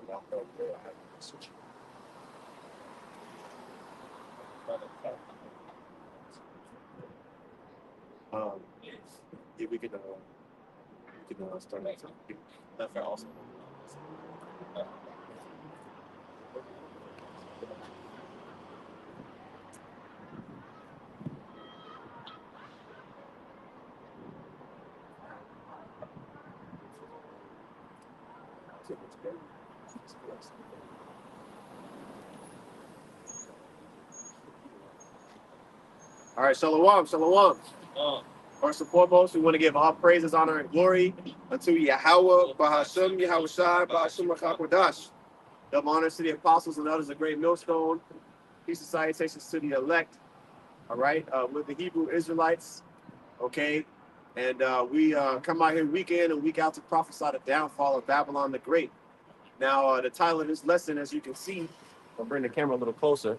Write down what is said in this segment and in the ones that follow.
Yeah, we can start that topic. That's awesome. All right, shalom, shalom. First and foremost, we want to give all praises, honor, and glory unto Yahweh, Bahashem, Yahweh Shai, Bahashem, Machakodash. Double honors to the apostles and others, a great millstone. Peace and salutations to the elect. All right, with the Hebrew Israelites. Okay, and we come out here week in and week out to prophesy the downfall of Babylon the Great. Now, the title of this lesson, as you can see, I'll bring the camera a little closer.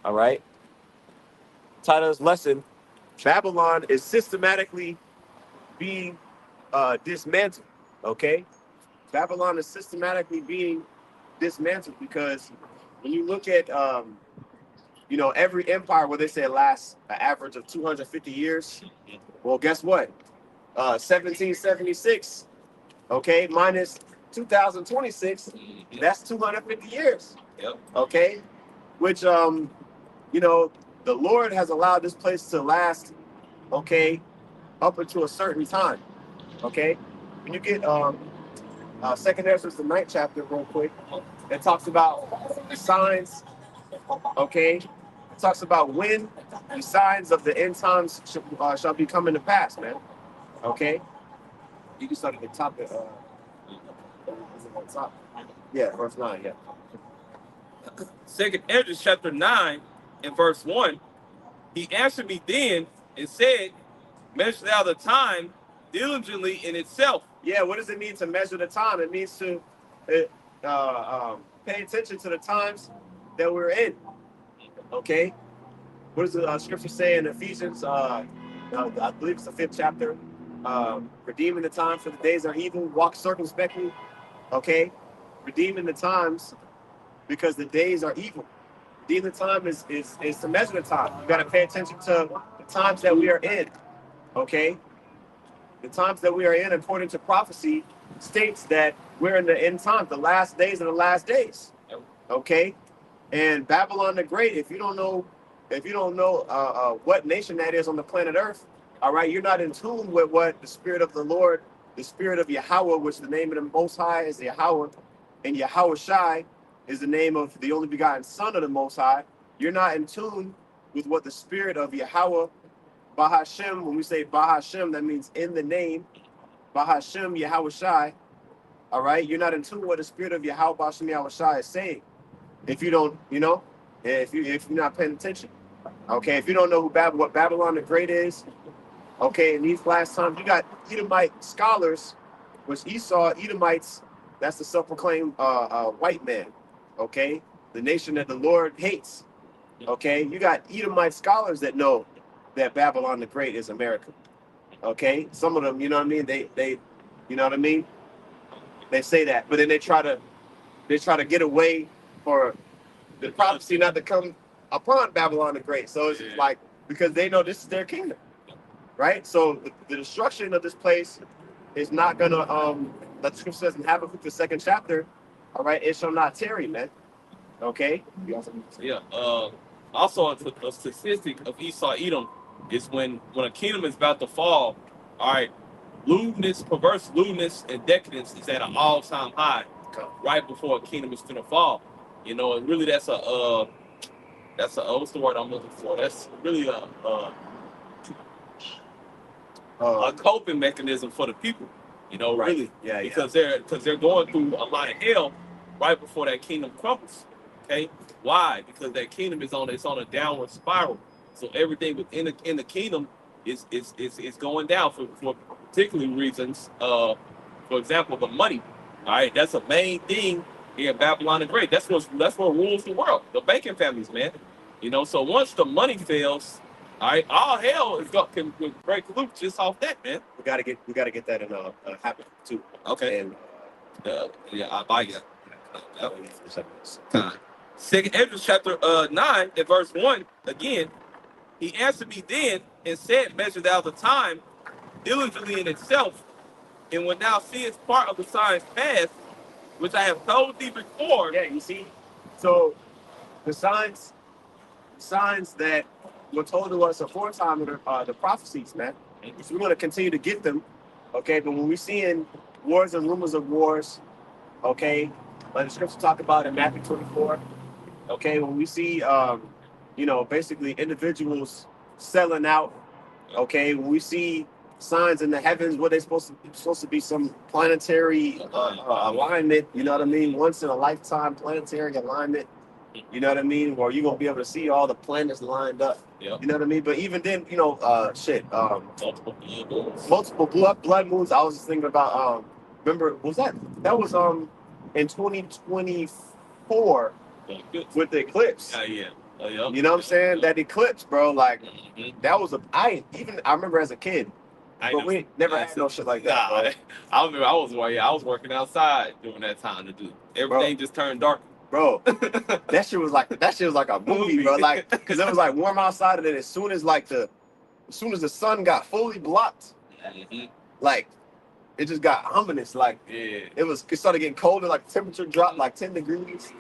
All right. Title of this lesson: Babylon is systematically being dismantled. Okay, Babylon is systematically being dismantled because when you look at every empire where they say it lasts an average of 250 years. Well, guess what? 1776, okay, minus 2026, that's 250 years. Yep. Okay, which the Lord has allowed this place to last, okay, up until a certain time. Okay, when you get Second Ezra, the 9th chapter, real quick, it talks about the signs. Okay, it talks about when the signs of the end times shall be coming to pass, man. Okay, you can start at the top. Is it on top? Yeah, verse 9. Yeah. Second Ezra chapter 9 and verse 1. He answered me then and said, measure thou the time diligently in itself. Yeah, what does it mean to measure the time? It means to pay attention to the times that we're in. Okay, what does the scripture say in Ephesians? I believe it's the 5th chapter. Redeeming the time, for the days are evil. Walk circumspectly. Okay, redeeming the times because the days are evil. Redeeming the time is to measure the time. You got to pay attention to the times that we are in. Okay, the times that we are in, according to prophecy, states that we're in the end times, the last days of the last days. Okay, and Babylon the Great. If you don't know what nation that is on the planet Earth, all right, you're not in tune with what the Spirit of the Lord, the Spirit of Yahweh, which the name of the Most High is Yahweh, and Yahweh Shai is the name of the only begotten Son of the Most High. You're not in tune with what the Spirit of Yahweh, Bahashem, when we say Bahashem, that means in the name, Bahashem, Yahweh Shai, all right? You're not in tune with what the Spirit of Yahweh, Bahashem, Yahweh Shai is saying. If you don't, if you're not paying attention. Okay, if you don't know what Babylon the Great is, okay, in these last times, you got Edomite scholars, which Esau, Edomites, that's the self-proclaimed white man, okay? The nation that the Lord hates, okay? You got Edomite scholars that know that Babylon the Great is America, okay? Some of them, you know what I mean? They you know what I mean? They say that, but then they try to get away for the prophecy not to come upon Babylon the Great. So it's like, because they know this is their kingdom, right? So the destruction of this place is not gonna the scripture says in Habakkuk the 2nd chapter, all right, it shall not tarry, man. Okay. Yeah. Also, a statistic of Esau Edom is when a kingdom is about to fall. All right, lewdness, perverse lewdness, and decadence is at an all-time high right before a kingdom is going to fall. And really that's a what's the word I'm looking for? That's really a coping mechanism for the people. Right. Really. Yeah. Because they're going through a lot of hell right before that kingdom crumbles. Okay. Why? Because that kingdom is on a downward spiral. So everything within the kingdom is going down for particular reasons. For example, the money. All right, that's a main thing here in Babylon the Great. That's what rules the world. The banking families, man. So once the money fails, all right, all hell can break loose just off that, man. We gotta get that in Habakkuk too. Okay. And yeah, I buy you. Second Ezra chapter 9 and verse 1 again. He answered me then and said, measure thou the time diligently in itself, and when thou seest part of the signs past, which I have told thee before. Yeah, you see? So the signs that were told to us aforetime are the prophecies, man. So we're going to continue to get them, okay? But when we see in wars and rumors of wars, okay, like the scripture talk about in Matthew 24, okay, when we see, basically individuals selling out, okay, when we see signs in the heavens, what they supposed to be some planetary alignment, you know what I mean? Once in a lifetime planetary alignment, you know what I mean? Or you're gonna be able to see all the planets lined up. Yep. You know what I mean? But even then, multiple blood moons. I was just thinking about remember was that was in 2024 with the eclipse. Yeah. You know what I'm saying? That eclipse, bro, like that was I remember as a kid. But we never had no shit like that. Bro. I remember I was working outside during that time to do. Everything just turned dark. Bro, that shit was like a movie, bro. Like, cause it was like warm outside, and then as soon as the sun got fully blocked, like it just got ominous. Like, it started getting colder. Like the temperature dropped like 10 degrees.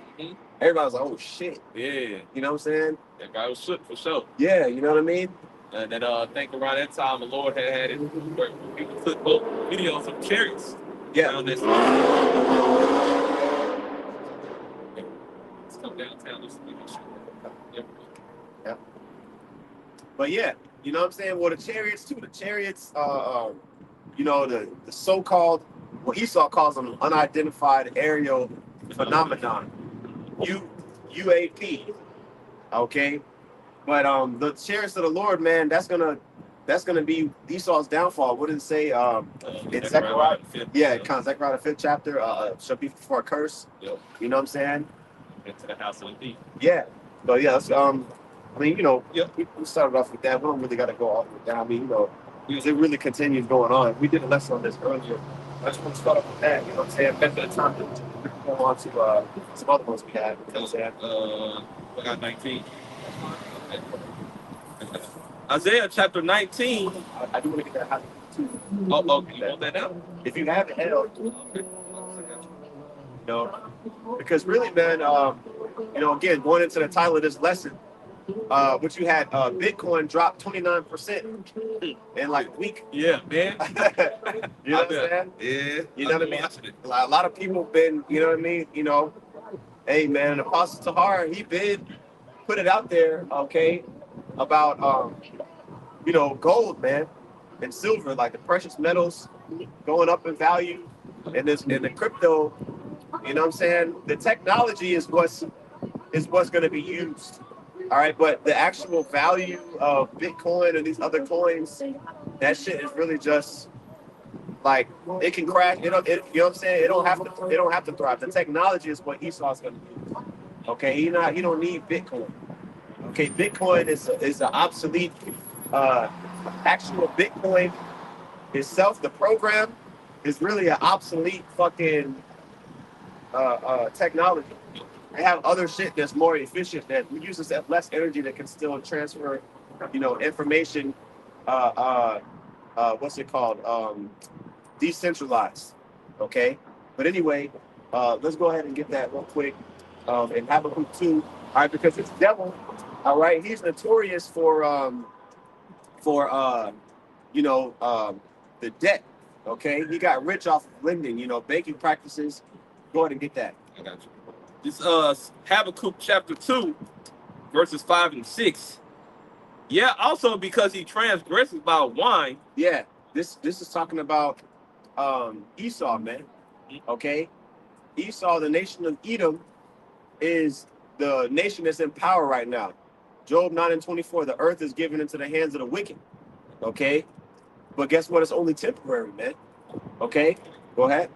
Everybody was like, "Oh shit!" Yeah, you know what I'm saying? That guy was shook for sure. Yeah, you know what I mean. And then I think around that time, the Lord had it where people took both videos of chariots. Yeah. Around this. Come downtown. Yeah. But yeah, you know what I'm saying? Well, the chariots too. The chariots, the so-called, what Esau calls them, unidentified aerial phenomenon, UAP. Okay, but the chariots of the Lord, man, that's gonna be Esau's downfall. What did it say? In Zechariah, Zechariah the 5th chapter, shall be for a curse. Yep. You know what I'm saying? Into the house of the thief. Yeah, but yeah, that's, we started off with that. We don't really got to go all the way down. I mean, because it really continues going on. We did a lesson on this earlier. I just want to start off with that. You know what I'm saying? At that time, we can go on to some other ones we had. You know what I'm saying? We got 19. Isaiah chapter 19. I do want to get that out too. You want that out? If you have it, because really, man, again, going into the title of this lesson, what you had, Bitcoin dropped 29% in like a week. Yeah, man. You know what I'm saying? Yeah. You know what I mean? A lot of people been, you know what I mean? Hey, man, Apostle Tahar, he been put it out there, okay, about, gold, man, and silver, like the precious metals going up in value, and the crypto. You know what I'm saying? The technology is what's going to be used. All right, but the actual value of Bitcoin and these other coins, that shit is really just like it can crash. You know what I'm saying? It don't have to thrive. The technology is what Esau's going to use. Okay, he don't need Bitcoin. Okay, Bitcoin is an obsolete. Actual Bitcoin itself, the program, is really an obsolete fucking technology. They have other shit that's more efficient that uses less energy that can still transfer, information. What's it called? Decentralized. Okay. But anyway, let's go ahead and get that real quick. And Habakkuk 2. All right, because it's devil. All right, he's notorious for the debt. Okay, he got rich off of lending. Banking practices. Go ahead and get that. I got you. This Habakkuk chapter 2, verses 5 and 6. Yeah, also because he transgresses by wine. Yeah, this is talking about Esau, man. Okay, Esau, the nation of Edom, is the nation that's in power right now. Job 9 and 24. The earth is given into the hands of the wicked. Okay, but guess what? It's only temporary, man. Okay, go ahead.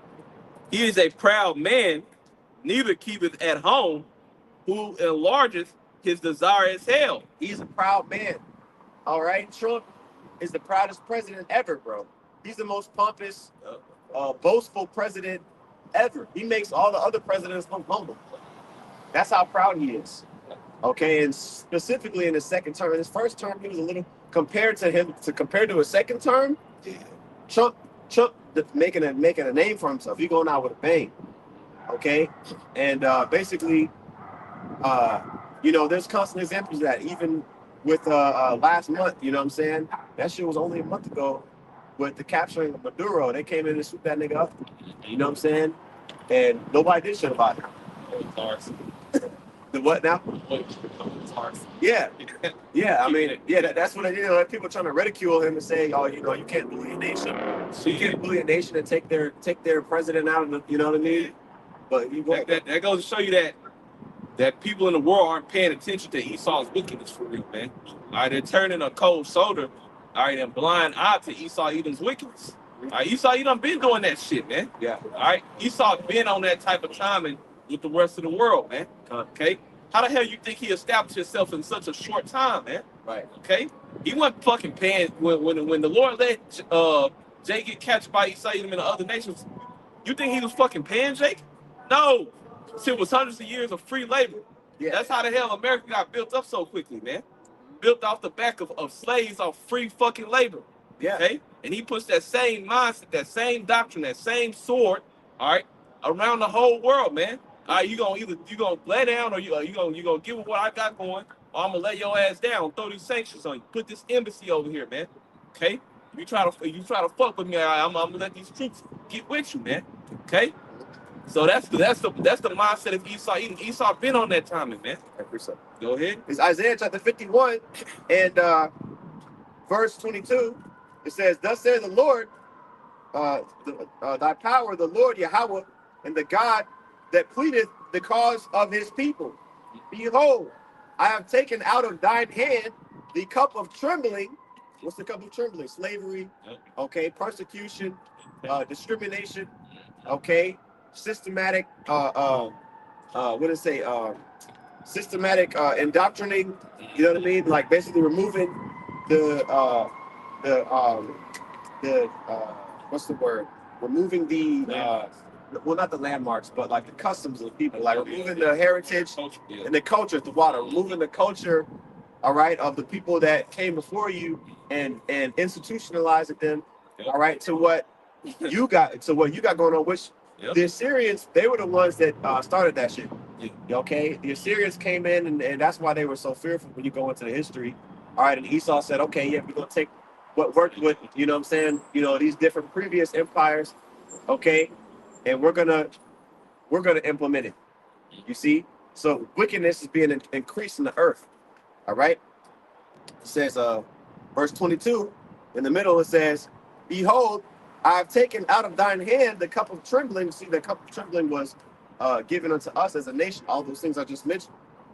He is a proud man, neither keepeth at home, who enlargeth his desire as hell. He's a proud man. All right, Trump is the proudest president ever, bro. He's the most pompous, boastful president ever. He makes all the other presidents look humble. That's how proud he is. Okay, and specifically in his second term. In his first term, he was a little compared to his second term. Trump making a name for himself. He going out with a bang. Okay, and basically, there's constant examples of that. Even with last month, you know what I'm saying? That shit was only a month ago. With the capturing of Maduro, they came in and swooped that nigga up. You know what I'm saying? And nobody did shit about it. The what now? Yeah. Yeah, I mean, yeah, that's what they did. Like, people trying to ridicule him and say, oh, you can't bully a nation. You can't bully a nation and take their president out of the, you know what I mean? But that goes to show you that people in the world aren't paying attention to Esau's wickedness for real, man. All right, they're turning a cold shoulder, all right, and blind eye to Esau Edom's wickedness. All right, Esau Edom been doing that shit, man. Yeah. All right, Esau been on that type of timing with the rest of the world, man. Okay. How the hell you think he established himself in such a short time, man? Right. Okay. He wasn't fucking paying when the Lord let Jay get captured by Esau Edom and the other nations. You think he was fucking paying Jake? No. Shit was hundreds of years of free labor. Yeah. That's how the hell America got built up so quickly, man. Built off the back of slaves off free fucking labor. Yeah. Okay? And he puts that same mindset, that same doctrine, that same sword, all right, around the whole world, man. All right, you gonna lay down or you gonna give it what I got going, or I'm gonna lay your ass down, throw these sanctions on you, put this embassy over here, man. Okay? You try to fuck with me, I'm gonna let these troops get with you, man. Okay? So that's the mindset of Esau. Esau been on that timing, man. Go ahead. It's Isaiah chapter 51 and verse 22. It says, "Thus says the Lord, thy power, the Lord Yahweh, and the God that pleadeth the cause of his people. Behold, I have taken out of thine hand the cup of trembling." What's the cup of trembling? Slavery, okay, persecution, discrimination, okay, systematic, what did it say? Systematic indoctrinating. You know what I mean? Like basically removing the what's the word? Removing the well, not the landmarks, but like the customs of the people, like removing the heritage and the culture of the water, removing the culture, all right, of the people that came before you and institutionalizing them, all right, to what you got going on, which the Assyrians, they were the ones that started that shit. Okay, the Assyrians came in and that's why they were so fearful when you go into the history. All right, and Esau said, okay, yeah, we're gonna take what worked with, you know what I'm saying, these different previous empires, okay, and we're gonna implement it. You see, so wickedness is being increased in the earth. All right, it says verse 22 in the middle, it says, "Behold, I have taken out of thine hand the cup of trembling." See, the cup of trembling was given unto us as a nation, all those things I just mentioned,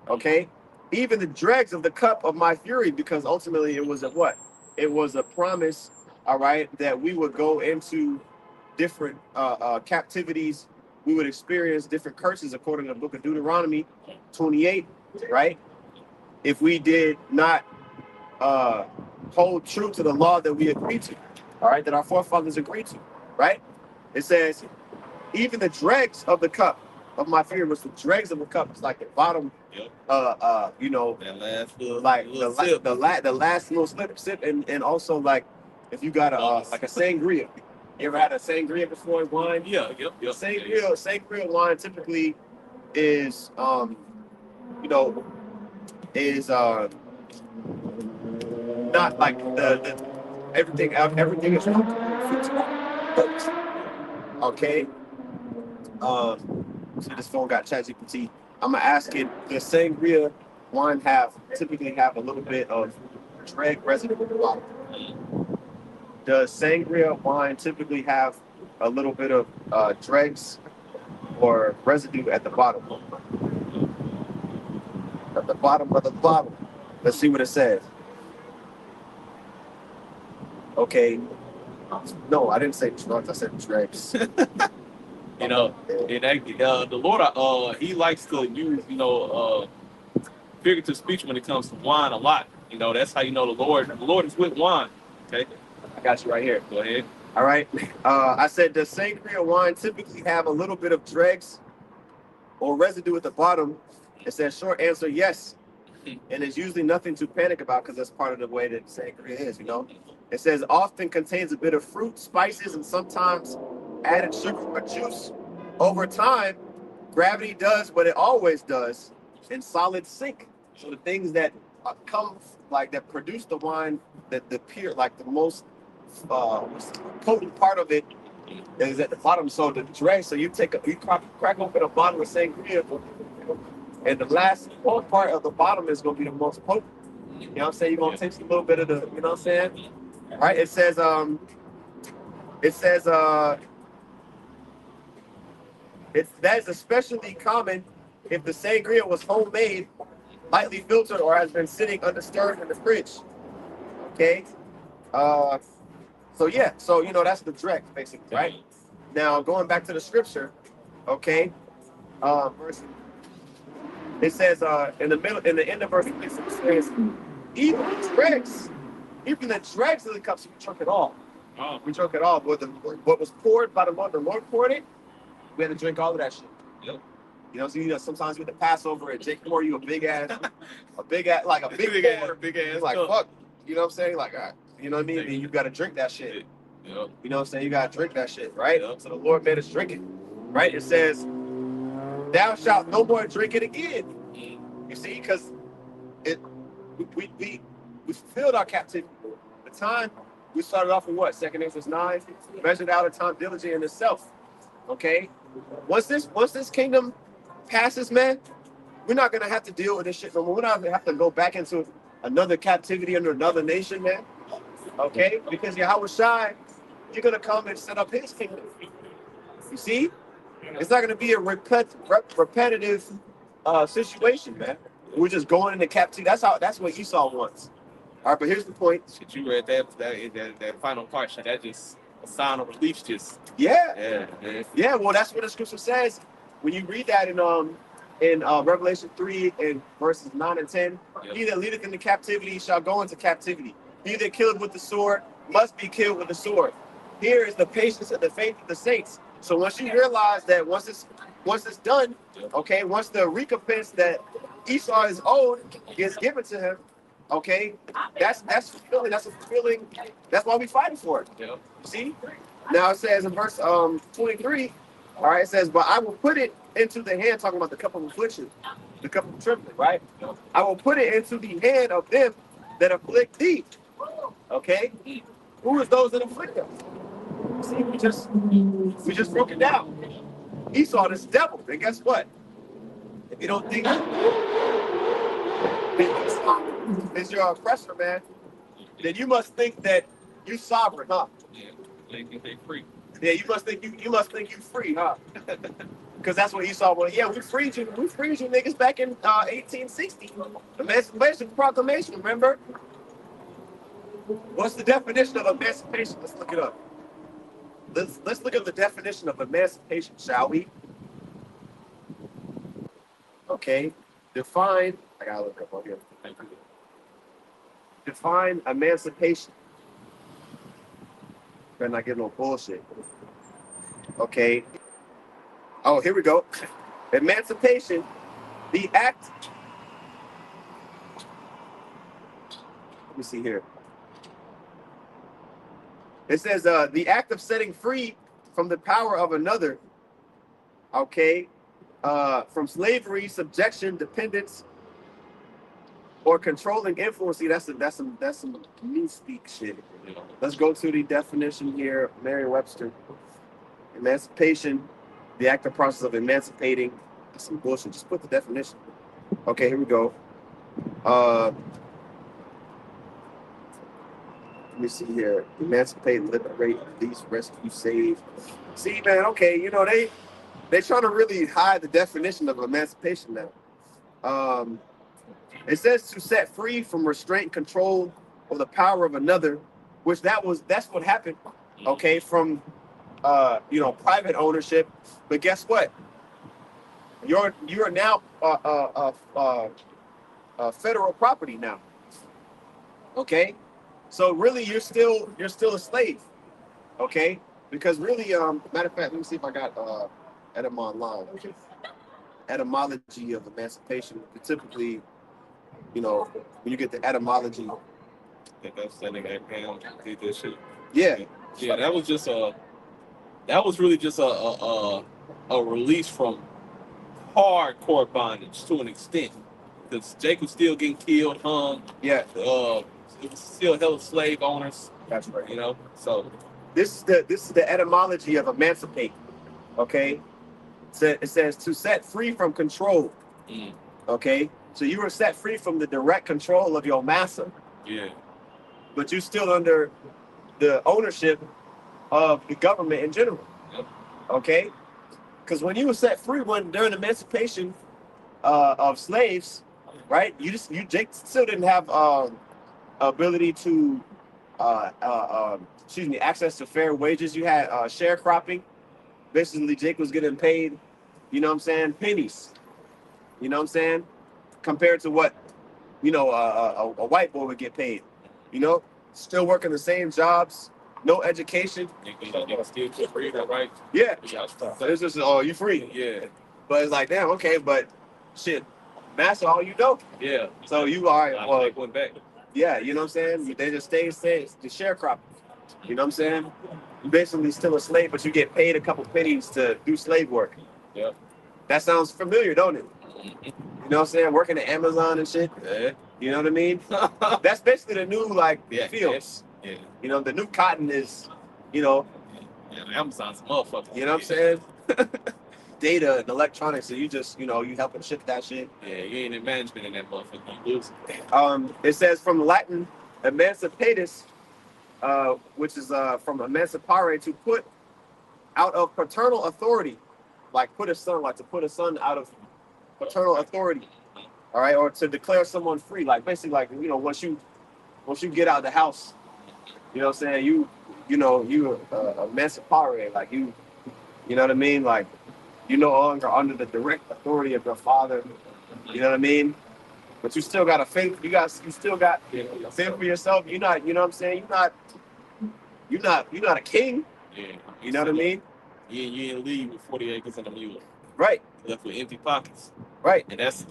okay, "even the dregs of the cup of my fury," because ultimately it was a what? It was a promise, all right, that we would go into different captivities. We would experience different curses according to the book of Deuteronomy 28, right? If we did not hold true to the law that we agreed to, all right, that our forefathers agreed to, right? It says, "Even the dregs of the cup of my fury," was the dregs of the cup. It's like the bottom, that last little, like little sip. the last little sip, and also like if you got like a sangria. You ever had a sangria before, wine? Yeah, yep. Sangria wine typically is not like the everything is okay. So this phone got ChatGPT. I'm gonna ask it, does sangria wine typically have a little bit of drag residue at the bottom? Does sangria wine typically have a little bit of dregs or residue at the bottom? At the bottom of the bottle. Let's see what it says. Okay. No, I didn't say drugs. I said dregs. The Lord, he likes to use, figurative speech when it comes to wine a lot. That's how you know the Lord is with wine. Okay. I got you right here. Go ahead. All right. I said, does sangria wine typically have a little bit of dregs or residue at the bottom? It says, short answer, yes. And it's usually nothing to panic about because that's part of the way that sangria is, you know. It says often contains a bit of fruit, spices, and sometimes added sugar or juice. Over time, gravity does what it always does in solid sink. So the things that come like that produce the wine, that the pure, like the most potent part of it is at the bottom. So the drag, so you crack open a bottle of sangria, and the last part of the bottom is gonna be the most potent. You know what I'm saying? You're gonna taste a little bit of the, you know what I'm saying? Right? It says it's that is especially common if the sangria was homemade, lightly filtered, or has been sitting undisturbed in the fridge. Okay. Uh, so yeah, so you know that's the direct basically, right? Now going back to the scripture, okay. Verse, it says in the middle, in the end of verse 6, it says, even the dregs, even the dregs of the cups, we drunk it all. Oh. We drunk it all. But what was poured by the Lord poured it. We had to drink all of that shit. Yep. You know, so you know, sometimes with the Passover and Jake pour you a big ass, big ass big ass. Like fuck, you know what I'm saying? Like, all right, you know what I mean? And you got to drink that shit. Yep. You know what I'm saying? You got to drink that shit, right? Yep. So the Lord made us drink it, right? It says, "Thou shalt no more drink it again." You see, because it we fulfilled our captivity. The time we started off with what? 2 Corinthians 9, measured out a time diligent in itself. Okay, once this kingdom passes, man, we're not gonna have to deal with this shit no more. We're not gonna have to go back into another captivity under another nation, man. Okay, because Yahweh Shai, you're gonna come and set up His kingdom. You see, it's not gonna be a repetitive situation, man. We're just going into captivity. That's what Esau wants. All right, but here's the point. Shit, you read that final part. Shit, that just a sign of relief. Just yeah. Well, that's what the scripture says. When you read that in Revelation 3 and verses 9 and 10, yep. He that leadeth into captivity shall go into captivity. He that killed with the sword must be killed with the sword. Here is the patience and the faith of the saints. So once you realize that once it's done, okay, once the recompense that Esau is owed is given to him, okay, that's fulfilling. That's a fulfilling. That's why we fighting for it. Yeah. See? Now it says in verse 23, all right, it says, but I will put it into the hand, talking about the cup of affliction, the cup of trembling, right? I will put it into the hand of them that afflict thee. Okay? Who is those that afflict us? See, we just broke it down. Esau, this devil. And guess what? If you don't think Esau is your oppressor, man, then you must think that you sovereign, huh? Yeah, they free. Yeah, you must think you free, huh? Because that's what Esau was. Yeah, we freed you niggas back in 1860. The Emancipation Proclamation, remember? What's the definition of emancipation? Let's look it up. Let's look at the definition of emancipation, shall we? Okay. Define. I gotta look up on here. Define emancipation. Better not get no bullshit. Okay. Oh, here we go. Emancipation, the act. Let me see here. It says the act of setting free from the power of another. Okay. From slavery, subjection, dependence, or controlling influence. See, that's some me speak shit. Let's go to the definition here. Merriam-Webster. Emancipation, the active process of emancipating. That's some bullshit. Just put the definition. Okay, here we go. Let me see here. Emancipate, liberate, release, rescue, save. See, man, okay, you know, they trying to really hide the definition of emancipation now. It says to set free from restraint, control, or the power of another, which that's what happened, okay, from private ownership. But guess what? You're now federal property now. Okay, so really you're still a slave. Okay, because really, matter of fact, let me see if I got etym online. Etymology of emancipation. Typically, you know, when you get the etymology, I think that's sending that pound did this shit. yeah, Yeah, that was just that was really just a release from hardcore bondage to an extent. Because Jake was still getting killed, hung. yeah, It was still held slave owners. that's right. You know, so This is the etymology of emancipate. Okay, so it says to set free from control. Okay, so you were set free from the direct control of your master. Yeah. But you still under the ownership of the government in general. Yep. Okay, because when you were set free, when during emancipation of slaves, right? You Jake still didn't have ability to access to fair wages. You had sharecropping. Basically, Jake was getting paid, you know what I'm saying, pennies. You know what I'm saying, compared to what a white boy would get paid. You know, still working the same jobs, no education. You still get free, right? Yeah. So it's just you free. Yeah. But it's like, damn, okay, but shit, master all you know. Yeah. So you are went back. Yeah, you know what I'm saying? They just stay the sharecropping. You know what I'm saying? You basically still a slave, but you get paid a couple pennies to do slave work. Yeah. That sounds familiar, don't it? You know what I'm saying? Working at Amazon and shit. Yeah. You know what I mean? That's basically the new fields. Yeah. You know, the new cotton is, you know. Yeah, Amazon's a motherfucker. You know what I'm saying? Data and electronics, so you just, you helping ship that shit. Yeah, you ain't in management in that motherfucker. You lose. It says from Latin emancipatus, which is from emancipare, to put out of paternal authority, like to put a son out of paternal authority, all right, or to declare someone free, like basically, like once you get out of the house, you know what I'm saying, you emancipare, like you know what I mean, like you no longer under the direct authority of your father, you know what I mean, but you still got a faith, you still got faith for yourself. You're not, you know what I'm saying, you're not a king. Yeah. You know what I mean? You ain't leave with 40 acres and a mule. Right. Left with empty pockets. Right. And that's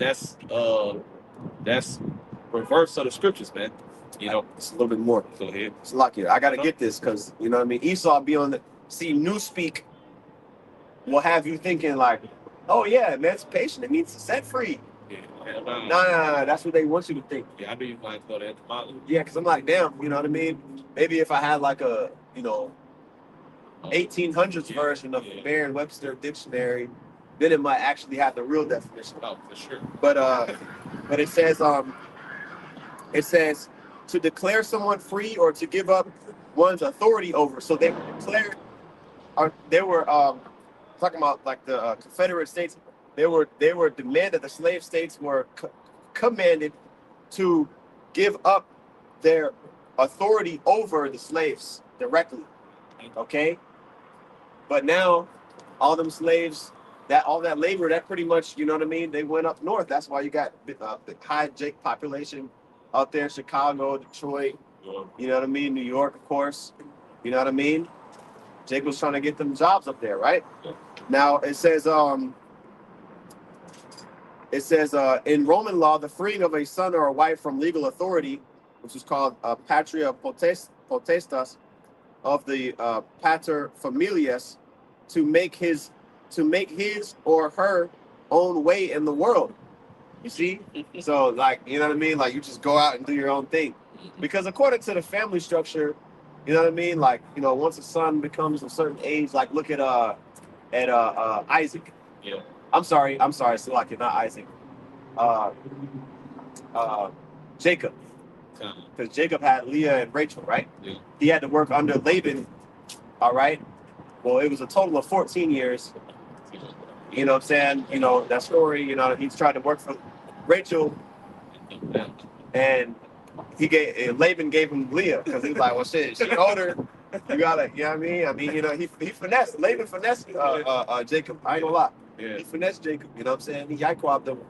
reverse of the scriptures, man. You know, it's a little bit more. Go ahead. It's lucky. I gotta get this because you know what I mean. Esau be on the Newspeak will have you thinking like, oh yeah, emancipation, it means set free. Yeah. Nah, that's what they want you to think. Yeah, I knew you might go there tomorrow. Yeah, because I'm like, damn, you know what I mean? Maybe if I had like a 1800s version of the Merriam-Webster dictionary, then it might actually have the real definition. Oh, for sure. But it says to declare someone free or to give up one's authority over. So they were declared, they were talking about like the Confederate States. They were demanded, the slave states were commanded to give up their authority over the slaves directly. Okay, but now all them slaves, all that labor, that pretty much, you know what I mean, they went up north. That's why you got the high Jake population out there in Chicago, Detroit, you know what I mean, New York, of course, you know what I mean. Jake was trying to get them jobs up there, right? Now it says in Roman law, the freeing of a son or a wife from legal authority, which is called patria potestas, of the pater familias, to make his or her own way in the world. You see? So like, you know what I mean? Like you just go out and do your own thing. Because according to the family structure, you know what I mean? Like, once a son becomes a certain age, like look at Isaac. Yeah. I'm sorry, so like not Isaac. Jacob. Because Jacob had Leah and Rachel, right? Yeah. He had to work under Laban, all right? Well, it was a total of 14 years. You know what I'm saying? That story, he's tried to work for Rachel, and Laban gave him Leah, because he was like, well, shit, she older. You gotta, you know what I mean? He finessed, Laban finessed Jacob. I ain't gonna lie. Yeah. He finessed Jacob, you know what I'm saying? He yaquabbed him.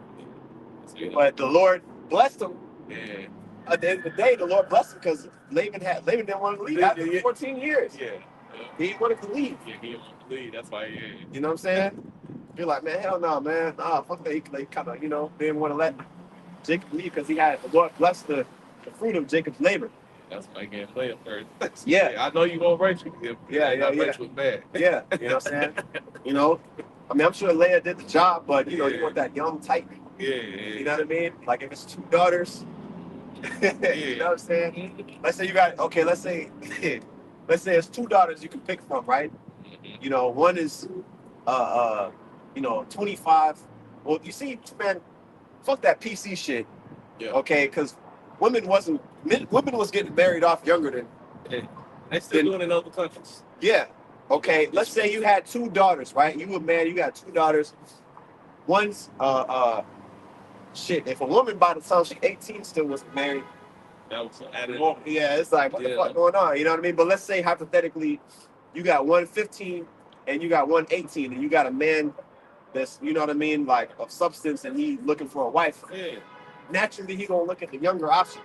But the Lord blessed him. Yeah. At the end of the day, the Lord blessed him because Laban didn't want to leave after 14 years. Yeah. He wanted to leave. Yeah, he wanted to leave. That's why. Yeah. You know what I'm saying? You're like, man, hell no, man. Nah, fuck that. He kind of, didn't want to let Jacob leave because he had the Lord bless the fruit of Jacob's labor. That's why I can't play him first. Yeah. I know you want Rachel. Yeah. Rachel was bad. Yeah, you know what I'm saying? I mean, I'm sure Leia did the job, but, you want that young type. Yeah. You know what I mean? Like, if it's 2 daughters, you know what I'm saying? Let's say you got, okay, let's say it's 2 daughters you can pick from, right? One is, 25. Well, you see, man, fuck that PC shit. Yeah. Okay, because women was getting married off younger than. Yeah. They still doing it in other countries. Yeah. Okay. Let's say you had 2 daughters, right? You were married. You got 2 daughters. One's shit. If a woman by the time she's 18 still wasn't married. That was added on. Yeah, it's like what the fuck going on? You know what I mean? But let's say hypothetically, you got one 15 and you got one 18, and you got a man that's, you know what I mean, like of substance, and he looking for a wife. Yeah. Naturally, he gonna look at the younger option.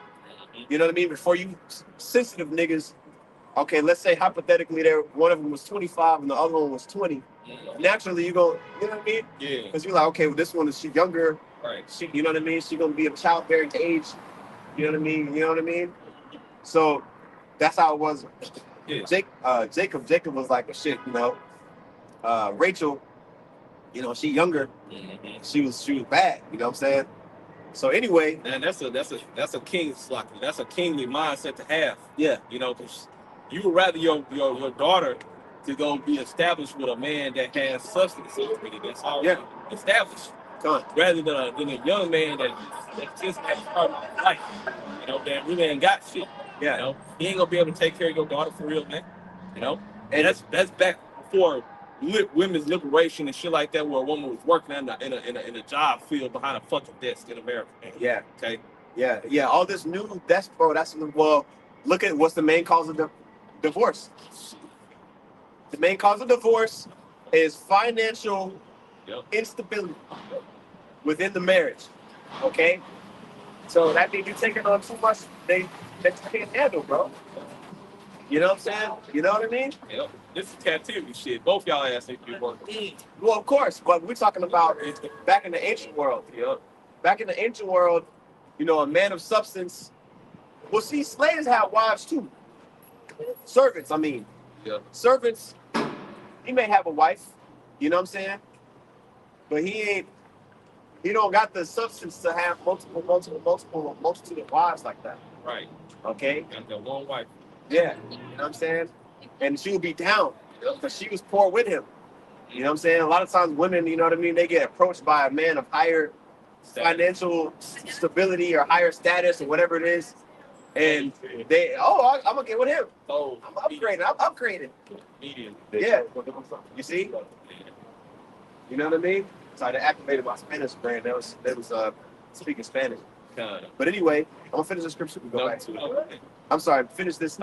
You know what I mean? Before you sensitive niggas, okay, let's say hypothetically one of them was 25 and the other one was 20. Naturally, you know what I mean? Yeah. Because you're like, okay, well, this one is she younger. Right. She, you know what I mean? She gonna be of childbearing age. You know what I mean? You know what I mean? So that's how it was. Yeah. Jacob was like a shit, Rachel, she younger. She was bad, you know what I'm saying? So anyway, and that's a king's that's a kingly mindset to have. Yeah. Because you would rather your daughter to go be established with a man that has substance already, that's already established. Rather than a young man that just has started life. That really ain't got shit. Yeah. He ain't gonna be able to take care of your daughter for real, man. And that's back before women's liberation and shit like that, where a woman was working in a job field behind a fucking desk in America, man. Yeah. Okay. Yeah. All this new, well, look at what's the main cause of divorce. The main cause of divorce is financial instability within the marriage. Okay. So that means you're taking on too much that you can't handle, bro. You know what I'm saying? You know what I mean? Yep. This is captivity shit. Both y'all ass need to be working. Well, of course, but we're talking about back in the ancient world. Back in the ancient world, a man of substance. Well, see, slaves had wives too. Servants, I mean. Yeah. Servants, he may have a wife, you know what I'm saying? But he don't got the substance to have multitude of wives like that. Right. Okay? Got that one wife. Yeah. You know what I'm saying? And she would be down because she was poor with him. You know what I'm saying? A lot of times women, you know what I mean, they get approached by a man of higher financial stability or higher status or whatever it is. And I'm going to get with him. Oh, I'm upgrading. Medium. Yeah. You see? You know what I mean? So I activated my Spanish brain. That was speaking Spanish. But anyway, I'm gonna finish the scripture. We go back to it. I'm sorry. Finish this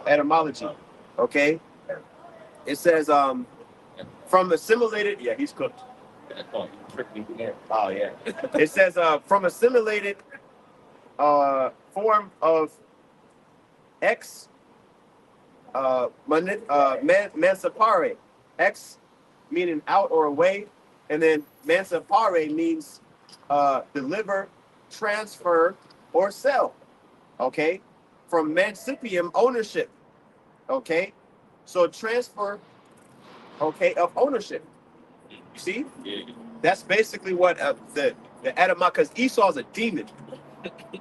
etymology. Okay. It says from assimilated. Yeah, he's cooked. Oh yeah. It says from assimilated form of ex mancipare. Ex meaning out or away, and then mancipare means deliver, transfer, or sell. Okay, from mancipium, ownership. Okay, so transfer. Okay, of ownership. You see, that's basically what the etymology. Because Esau's a demon.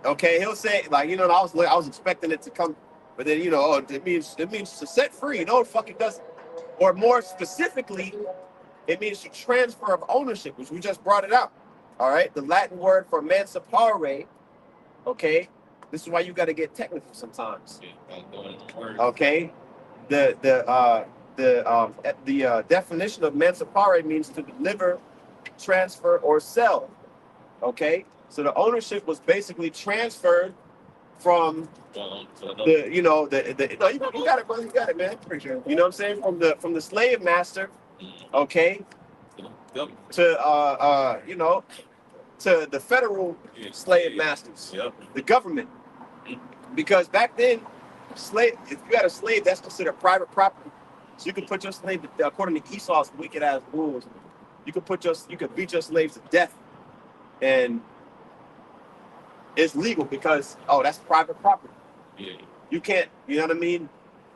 Okay, he'll say like I was expecting it to come, but then it means to set free. No, it fucking doesn't. Or more specifically, it means to transfer of ownership, which we just brought it out. All right, the Latin word for mancipare. Okay, this is why you got to get technical sometimes. Okay, the definition of mancipare means to deliver, transfer, or sell. Okay, so the ownership was basically transferred from you got it, brother. You got it, man. You know what I'm saying? From the slave master, okay, to to the federal slave masters, the government. Because back then, slave, if you got a slave, that's considered private property. So you can put your slave, according to Esau's wicked ass rules, you could beat your slaves to death, and it's legal because that's private property. Yeah. You can't, you know what I mean,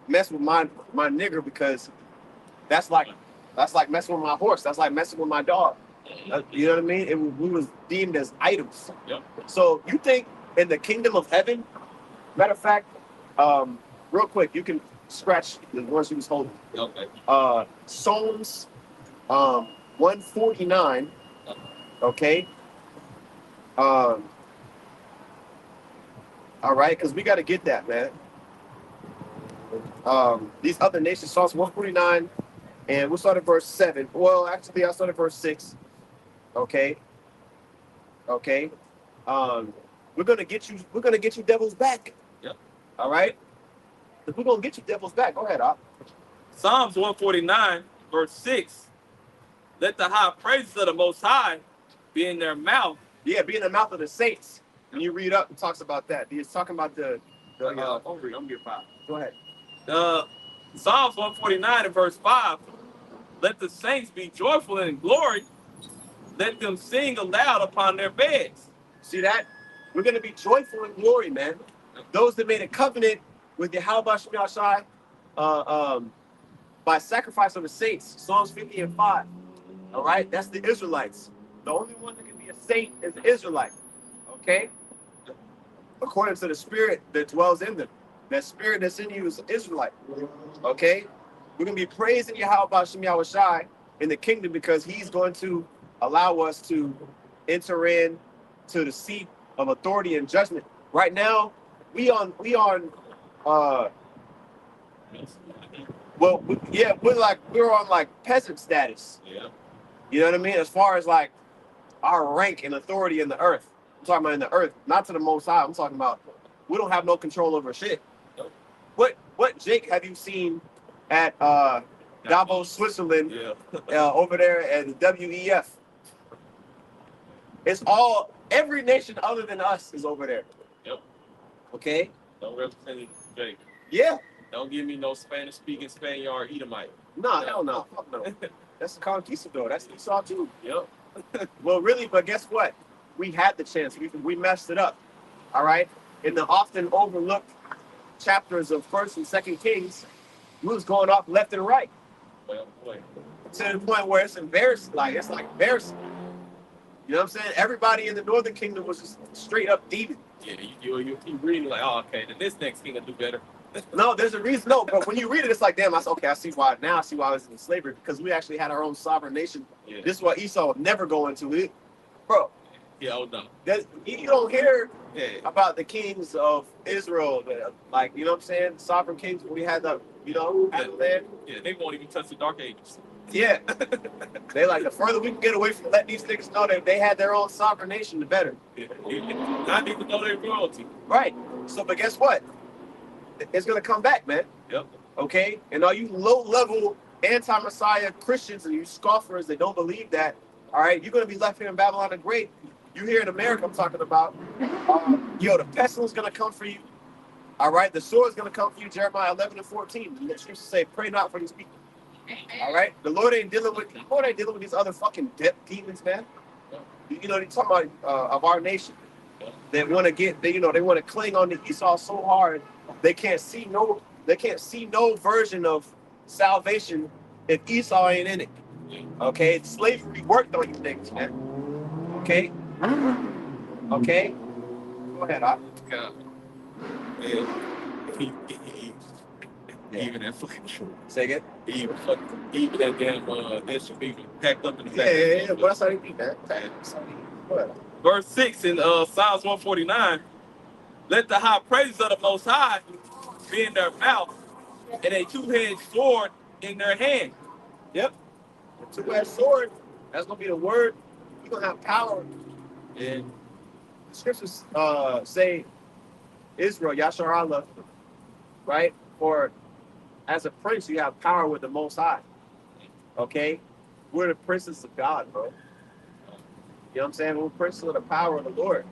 mess with my nigger because that's like messing with my horse. That's like messing with my dog. You know what I mean? We was deemed as items. Yep. So you think in the kingdom of heaven, matter of fact, real quick, you can scratch the ones he was holding. Okay. Psalms 149. Okay. All right, because we got to get that, man. These other nations, Psalms 149, and we'll start at verse 7. Well, actually, I'll start at verse 6. Okay. Okay. We're gonna get you devils back. Yep. All right. We're gonna get you devils back. Go ahead, Op. Psalms 149, verse 6. Let the high praises of the Most High be in their mouth. Yeah, be in the mouth of the saints. When you read up, it talks about that. He's talking about I'm get 5. Go ahead. Psalms 149 and verse 5. Let the saints be joyful and in glory. Let them sing aloud upon their beds. See that? We're going to be joyful in glory, man. Those that made a covenant with Yahweh Shem Yahshai by sacrifice of the saints. Psalms 50 and 5. All right? That's the Israelites. The only one that can be a saint is the Israelite. Okay? According to the spirit that dwells in them. That spirit that's in you is an Israelite. Okay? We're going to be praising Yahweh Shem Yahshai in the kingdom because he's going to allow us to enter in to the seat of authority and judgment. Right now, we're on like peasant status. Yeah. You know what I mean? As far as like our rank and authority in the earth. I'm talking about in the earth, not to the Most High. I'm talking about we don't have no control over shit. What Jake have you seen at Davos, Switzerland, over there at the WEF? It's every nation other than us is over there. Yep. Okay? Don't represent Jake. Yeah. Don't give me no Spanish speaking Spaniard Edomite. No, hell no. Fuck no. That's the conquistador. That's Esau too. Yep. Well, really, but guess what? We had the chance. We messed it up. All right? In the often overlooked chapters of 1st and 2nd Kings, we was going off left and right. Well, boy. To the point where it's embarrassing. It's like embarrassing. You know what I'm saying? Everybody in the Northern Kingdom was just straight up demon. Yeah, you keep reading like, oh, okay, then this next king will do better. No, there's a reason. No, but when you read it, it's like, damn, I see why. Now I see why I was in slavery, because we actually had our own sovereign nation. Yeah. This is what Esau would never go into it. Bro. Yeah, oh no. You don't hear about the kings of Israel, like, you know what I'm saying? Sovereign kings, we had the, had the land. Yeah, they won't even touch the Dark Ages. Yeah. They like, the further we can get away from letting these niggas know that they had their own sovereign nation, the better. Yeah. Not even know their royalty. Right. So, but guess what? It's going to come back, man. Yep. Okay? And all you low-level anti-Messiah Christians and you scoffers that don't believe that, all right, you're going to be left here in Babylon the Great. You here in America, I'm talking about, the pestilence is going to come for you. All right? The sword is going to come for you, Jeremiah 11 and 14. The scriptures say, pray not for these people. All right? The Lord ain't dealing with these other fucking demons, man. They're talking about of our nation. They want to they want to cling on to Esau so hard they can't see no version of salvation if Esau ain't in it. Okay, slavery worked on you niggas, man. Okay, go ahead, Op. God. Even that fucking truth. Say again. Even that damn that should be packed up in the back. Yeah. But that's how they eat, man. Go ahead. Verse 6 in Psalms 149, let the high praises of the Most High be in their mouth and a two-edged sword in their hand. Yep. The two-edged sword, that's going to be the word. You're going to have power. And the scriptures say, Israel, Yashar Allah, right? For as a prince, you have power with the Most High. Okay? We're the princes of God, bro. You know what I'm saying? We're princes of the power of the Lord.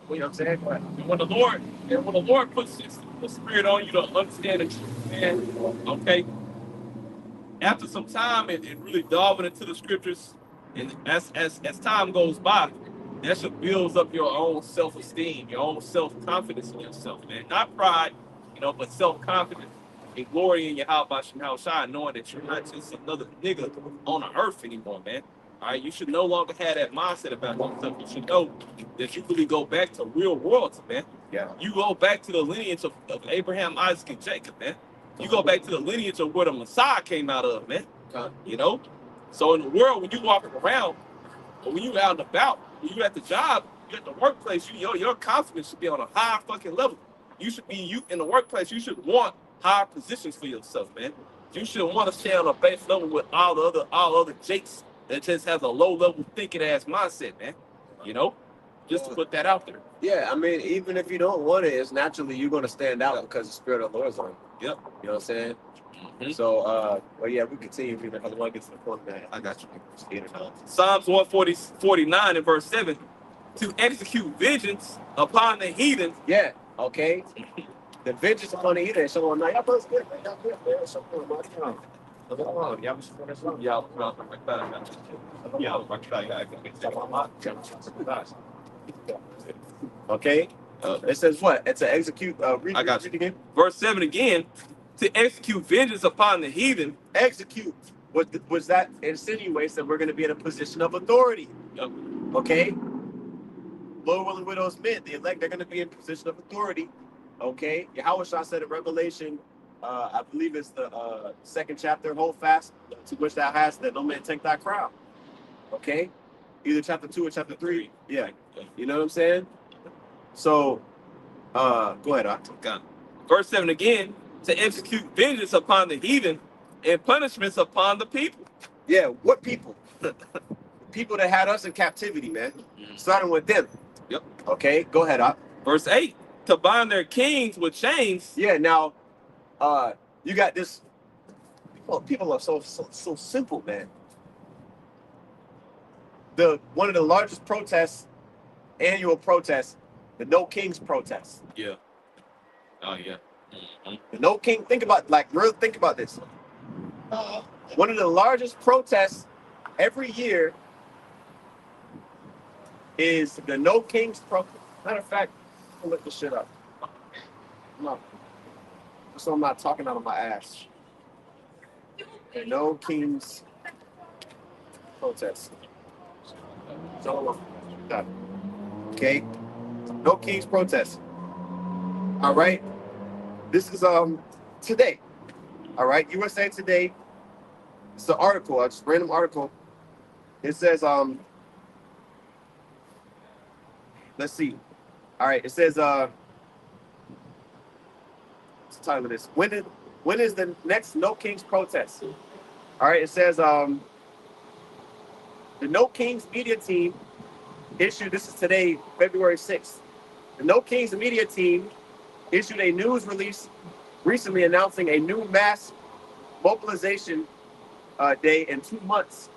You know what I'm saying? Go ahead. And when the Lord puts the Spirit on you to understand the truth, man, okay, after some time and really delving into the scriptures, and as time goes by, that should builds up your own self-esteem, your own self-confidence in yourself, man. Not pride, but self-confidence and glory in your how about you how shine, knowing that you're not just another nigga on the earth anymore, man. All right, you should no longer have that mindset about yourself. You should know that you really go back to real royalty, man. Yeah. You go back to the lineage of Abraham, Isaac, and Jacob, man. You go back to the lineage of where the Messiah came out of, man. So in the world, when you walking around, or when you out and about, when you at the job, you at the workplace, your confidence should be on a high fucking level. You in the workplace, you should want higher positions for yourself, man. You should want to stay on a base level with all other jakes that just has a low level thinking ass mindset, man. Just to put that out there. Yeah, I mean, even if you don't want it, it's naturally you're going to stand out because the Spirit of the Lord is on you. Yep. You know what I'm saying? Mm-hmm. So, well, yeah, we continue because I want to get to the point, man. I got you. Psalms 149 and verse 7, to execute vengeance upon the heathen. Yeah, okay. The vengeance upon the heathen. So, now, y'all both good, man. Y'all good, man. So, okay. It says what? It's to execute. I got you. Again. Verse 7 again. To execute vengeance upon the heathen. Execute. Was that insinuates that we're going to be in a position of authority? Yep. Okay. Lord willing, with those men, the elect, they're going to be in position of authority. Okay. Yahweh said in Revelation, I believe it's the second chapter, hold fast to which thou hast, that no man take thy crown. Okay. Either chapter 2 or chapter 3. Yeah. You know what I'm saying? So, go ahead, Got it. Verse 7 again, to execute vengeance upon the heathen and punishments upon the people. Yeah, what people? People that had us in captivity, man. Starting with them. Yep. Okay, go ahead, Verse 8, to bind their kings with chains. Yeah, now, you got this. People are so simple, man. One of the largest protests, annual protests, the No Kings protest. Yeah. Oh yeah. Mm-hmm. The No King. Think about this. One of the largest protests every year is the No Kings protest. Matter of fact, I'll look this shit up. No, so I'm not talking out of my ass. The No Kings protest. So, okay. No Kings protest. All right. This is today. All right. USA Today. It's an article, a just random article. It says let's see. All right. It says what's the title of this? When is the next No Kings protest? All right. It says the No Kings media team issued. This is today, February 6th. The No Kings media team issued a news release recently announcing a new mass mobilization day in 2 months.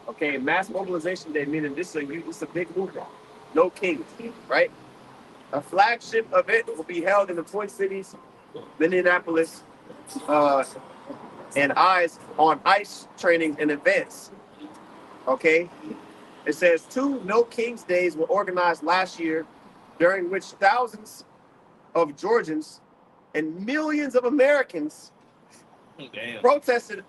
Okay, mass mobilization day, meaning this is a big movement. No Kings, right? A flagship event will be held in the Twin Cities, Minneapolis, and eyes on ICE training in advance. Okay, it says 2 No Kings days were organized last year, during which thousands of Georgians and millions of Americans protested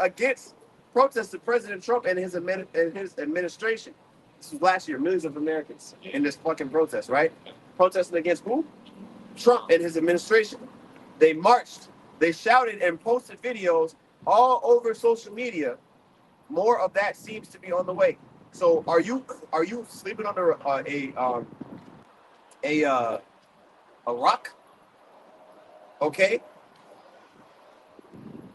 President Trump and his administration. This was last year. Millions of Americans in this fucking protest, right? Protesting against who? Trump and his administration. They marched, they shouted, and posted videos all over social media. More of that seems to be on the way. So, are you sleeping under a rock? Okay.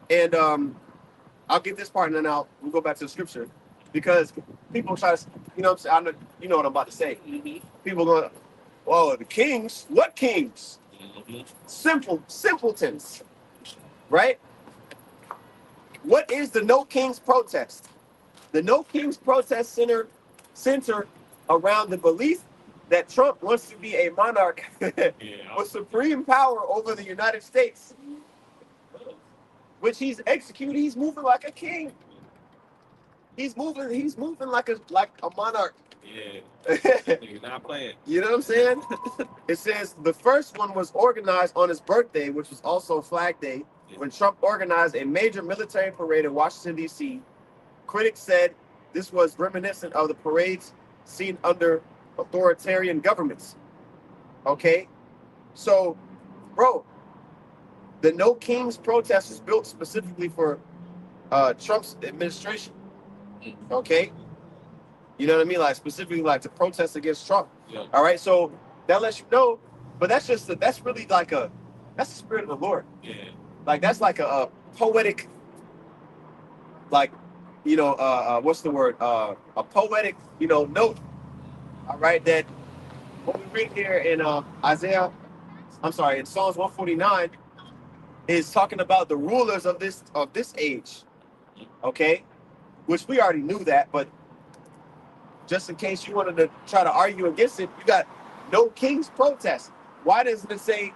And I'll get this part, and then we'll go back to the scripture, because people try to, you know what I'm saying? You know what I'm about to say. Mm-hmm. People going, well, the kings, what kings? Mm-hmm. Simpletons, right? What is the No Kings protest? The No Kings protest center around the belief that Trump wants to be a monarch Yeah. with supreme power over the United States, which he's executing. He's moving like a king. He's moving like a monarch. Yeah. You're not playing. You know what I'm saying? It says the first one was organized on his birthday, which was also Flag Day, when Trump organized a major military parade in Washington, D.C. Critics said this was reminiscent of the parades seen under authoritarian governments. Okay? So, bro, the No Kings protest was built specifically for Trump's administration. Okay? You know what I mean? Like, specifically, like, to protest against Trump. Yeah. All right? So, that lets you know, but that's really like that's the spirit of the Lord. Yeah. Like, that's like a poetic, like, you know, what's the word? A poetic, you know, note. All right, that what we read here in in Psalms 149 is talking about the rulers of this age. Okay, which we already knew that, but just in case you wanted to try to argue against it, you got no king's protest. Why doesn't it say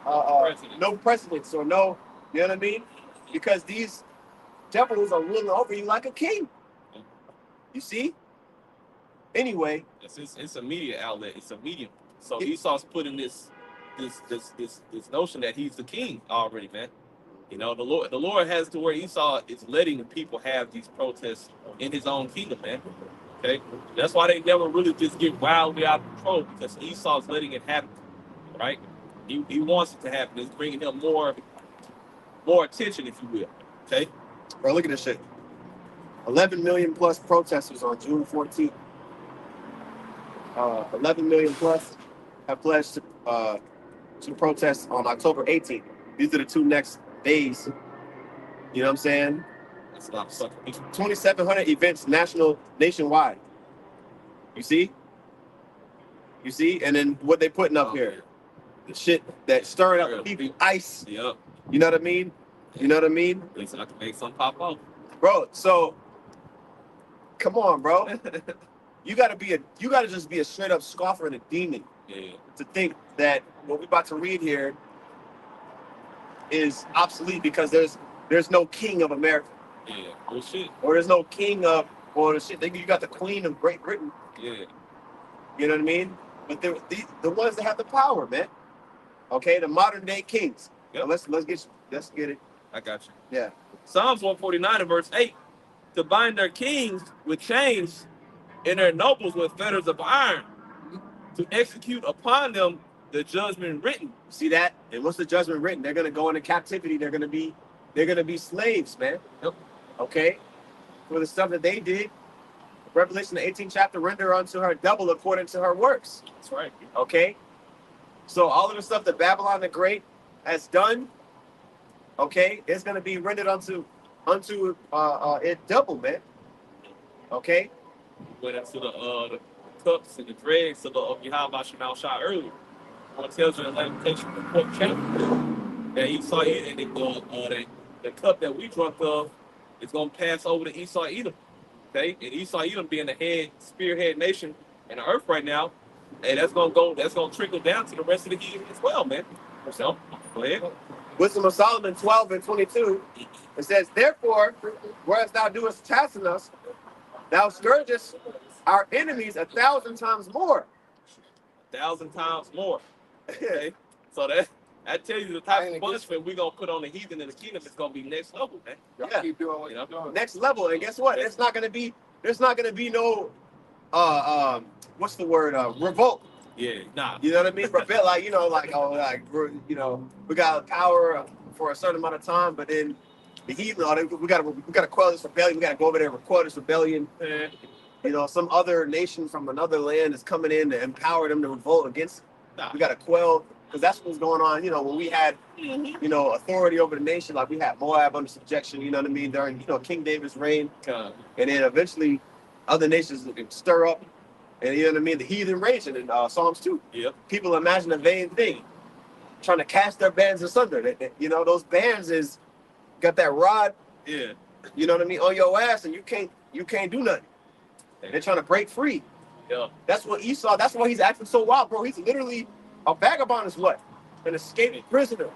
no precedence or no? You know what I mean? Because these devils are ruling over you like a king. You see? Anyway, it's a media outlet. It's a medium. So Esau's putting this notion that he's the king already, man. You know, the Lord has to where Esau is letting the people have these protests in his own kingdom, man. Okay, that's why they never really just get wildly out of control, because Esau's letting it happen, right? He wants it to happen. It's bringing him more attention, if you will. Okay, bro, look at this shit. 11 million plus protesters on June 14th. 11 million plus have pledged to protest on October 18th. These are the two next days. You know what I'm saying? 2,700 events nationwide. You see? And then what they putting up here? The shit that stirring up the people. Ice. Yep. You know what I mean? You know what I mean? At least I can make some pop off. Bro, so come on, bro. You gotta just be a straight up scoffer and a demon. Yeah. To think that what we're about to read here is obsolete because there's no king of America. Yeah. Oh shit. Or there's no king of the shit. You got the Queen of Great Britain. Yeah. You know what I mean? But they're the ones that have the power, man. Okay, the modern day kings. Yep. Now let's get it. I got you. Yeah. Psalms 149 and verse 8. To bind their kings with chains and their nobles with fetters of iron, to execute upon them the judgment written. See that? And what's the judgment written? They're gonna go into captivity. They're gonna be slaves, man. Yep. Okay? For the stuff that they did. Revelation, the 18th chapter, render unto her double according to her works. That's right. Okay? So all of the stuff that Babylon the Great has done, okay, it's gonna be rendered unto it double, man. Okay? Went into the cups and the dregs of Yahweh Shemal Shah earlier. It tells you in Lamentation, the 4th chapter, that Esau and the cup that we drunk of is going to pass over to Esau Edom. Okay? And Esau Edom being the spearhead nation in the earth right now, and that's going to trickle down to the rest of the heathen as well, man. So, go ahead. Wisdom of Solomon 12 and 22, it says, therefore, whereas thou doest chasten us, thou scourgest our enemies 1,000 times more. 1,000 times more. Okay? So that tells you the type of punishment we're going to put on the heathen in the kingdom is going to be next level, man. Yeah. Keep doing what you're doing. Next level. And guess what? There's not going to be no, what's the word? Revolt. Yeah, nah. You know what I mean? Rebel, like, we got power for a certain amount of time, but then the heathen, we gotta quell this rebellion. We gotta go over there and quell this rebellion. You know, some other nation from another land is coming in to empower them to revolt against. We gotta quell, because that's what's going on. You know, when we had, authority over the nation, like we had Moab under subjection. You know what I mean? During King David's reign, and then eventually other nations stir up. And you know what I mean? The heathen raging in Psalms 2. Yep. People imagine a vain thing, trying to cast their bands asunder. Those bands is got that rod. Yeah. You know what I mean? On your ass, and you can't do nothing. They're trying to break free. Yeah. That's what Esau. That's why he's acting so wild, bro. He's literally a vagabond. Is what? An escaped prisoner.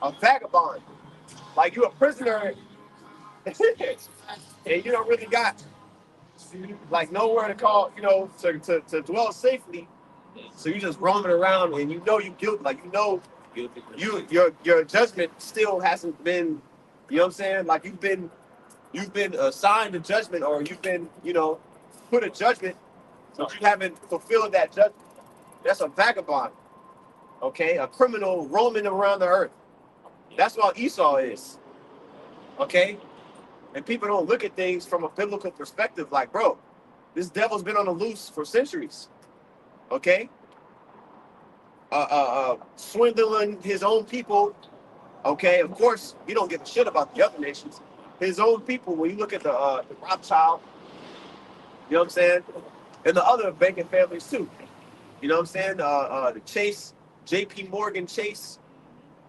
A vagabond. Like you a prisoner, and you don't really got like nowhere to call, to dwell safely. So you just roaming around, and you know you guilty. Like your judgment still hasn't been. You know what I'm saying? Like you've been assigned a judgment, or you've been put a judgment, but you haven't fulfilled that judgment. That's a vagabond. Okay, a criminal roaming around the earth. That's what Esau is. Okay, and people don't look at things from a biblical perspective. Like, bro, this devil's been on the loose for centuries. Okay, swindling his own people. Okay, of course, he don't give a shit about the other nations. His own people. When you look at the Rothschild, you know what I'm saying, and the other banking families too. You know what I'm saying? The Chase, J.P. Morgan Chase.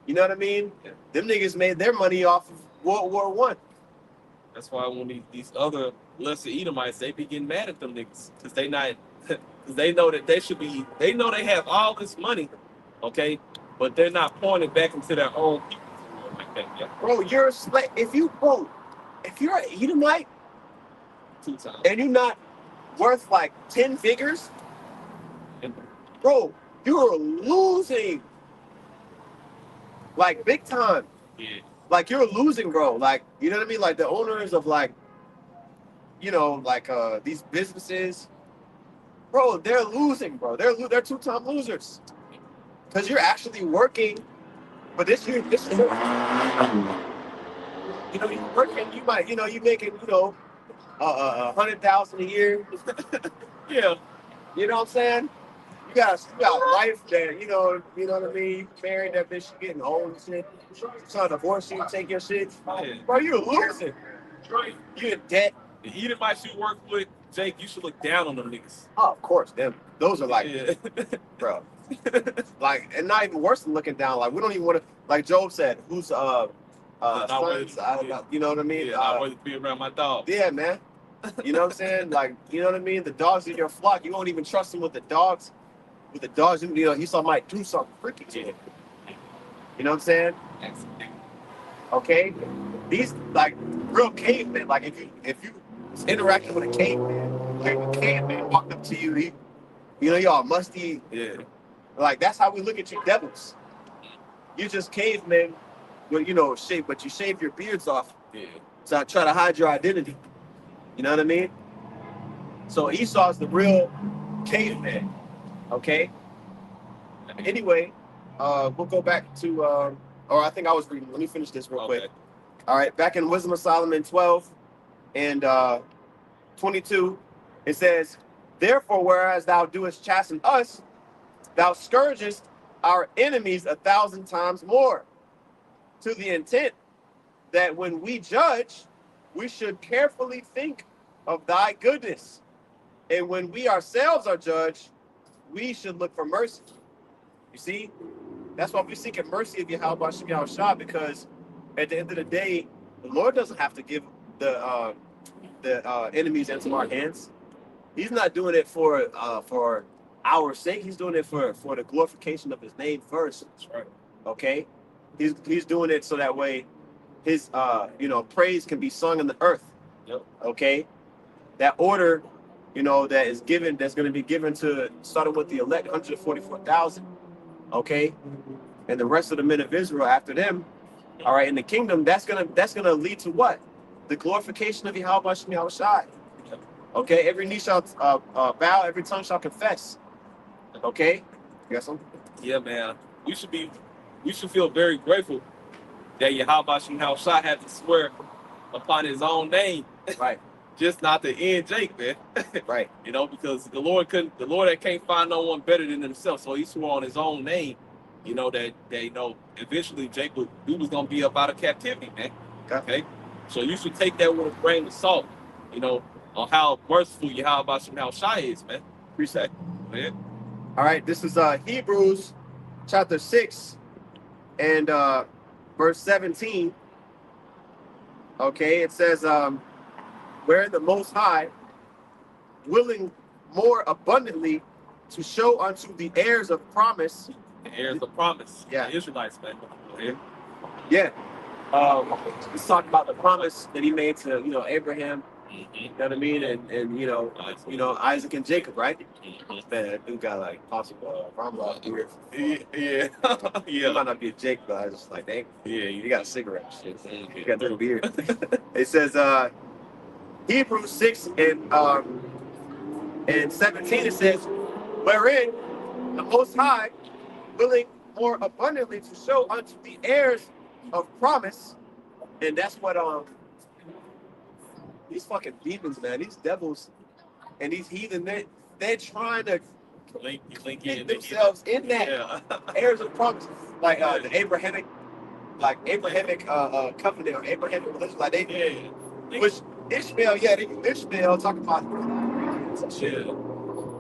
You know what I mean? Yeah. Them niggas made their money off of World War One. That's why when these other lesser Edomites, they be getting mad at them niggas because they not, because they know that they know they have all this money, okay, but they're not pouring it back into their own people. Like that, yeah. Bro, you're a slave. If you're an Edomite 2 times. and you're not worth like 10 figures, bro, you're losing. Like big time. Yeah. Like you're losing, bro. Like, you know what I mean? Like the owners of like, these businesses, bro, they're losing, bro. They're 2-time losers. Because you're actually working, but this is you're working, you might, you making, 100,000 a year. Yeah. You know what I'm saying? You got a wife that, you know what I mean? You married that bitch, you getting old and shit. Trying to divorce you, take your shit. Yeah. Bro, you're losing. You in debt. The Edomites you work with, Jake, you should look down on them niggas. Oh, of course, them. Those are like, Yeah. bro. Like, and not even worse than looking down. Like, we don't even want to, like Job said, who's sons, you know what I mean? Yeah, I want to be around my dog. Yeah, man. You know what I'm saying? Like, you know what I mean? The dogs in your flock, you won't even trust them with the dogs. With the dogs, he saw might do something freaky to him. You know what I'm saying? Okay? These, like, real cavemen, like, if you interacted with a caveman, like, if a caveman walked up to you, y'all musty. Yeah. Like, that's how we look at you devils. You just cavemen with, shape, but you shave your beards off. Yeah. So I try to hide your identity. You know what I mean? So Esau's the real caveman. Okay? Anyway, we'll go back to, or I think I was reading. Let me finish this real quick. All right, back in Wisdom of Solomon 12 and 22, it says, "Therefore, whereas thou doest chasten us, thou scourgest our enemies 1,000 times more, to the intent that when we judge, we should carefully think of thy goodness. And when we ourselves are judged, we should look for mercy." You see? That's why we're seeking mercy of Yahweh Shem Yahushua, because at the end of the day, the Lord doesn't have to give the enemies into our hands. He's not doing it for our sake. He's doing it for the glorification of his name first. That's right. Okay? He's doing it so that way his praise can be sung in the earth. Yep. Okay? That order, that is given, that's going to be given to, starting with the elect 144,000. Okay? And the rest of the men of Israel after them, all right, in the kingdom, that's gonna lead to what? The glorification of Yahweh Shem Yahushua. Okay, every knee shall bow, every tongue shall confess. Okay, you got something? Yeah, man. We should feel very grateful that Yahweh Shem Yahushua had to swear upon his own name. Right. Just not to end Jake, man. Right. Because the Lord that can't find no one better than himself, so he swore on his own name. That eventually Jake was gonna be up out of captivity, man. Okay. So you should take that with a grain of salt, on how merciful Yahweh Shem Yahushua is, man. Appreciate it, man. All right, this is Hebrews chapter 6 and verse 17. Okay, it says, where the Most High more abundantly to show unto the heirs of promise. The heirs of promise. Yeah. The Israelites, man. Yeah. Yeah. Let's talk about the promise that he made to, Abraham, you know what I mean? And Isaac and Jacob, right? Man, that dude got like possible Ramla beard. Yeah. It might not be a Jake, but I was just like, dang. Yeah. You got a cigarette shit. Yeah. You got that beard. It says Hebrews 6 and 17, it says, wherein the Most High, willing more abundantly to show unto the heirs of promise. And that's what these fucking demons, man, these devils and these heathen, they're trying to link themselves in that heirs of promise, like the Abrahamic covenant or Abrahamic religion, like which Ishmael, they do Ishmael talking about shit.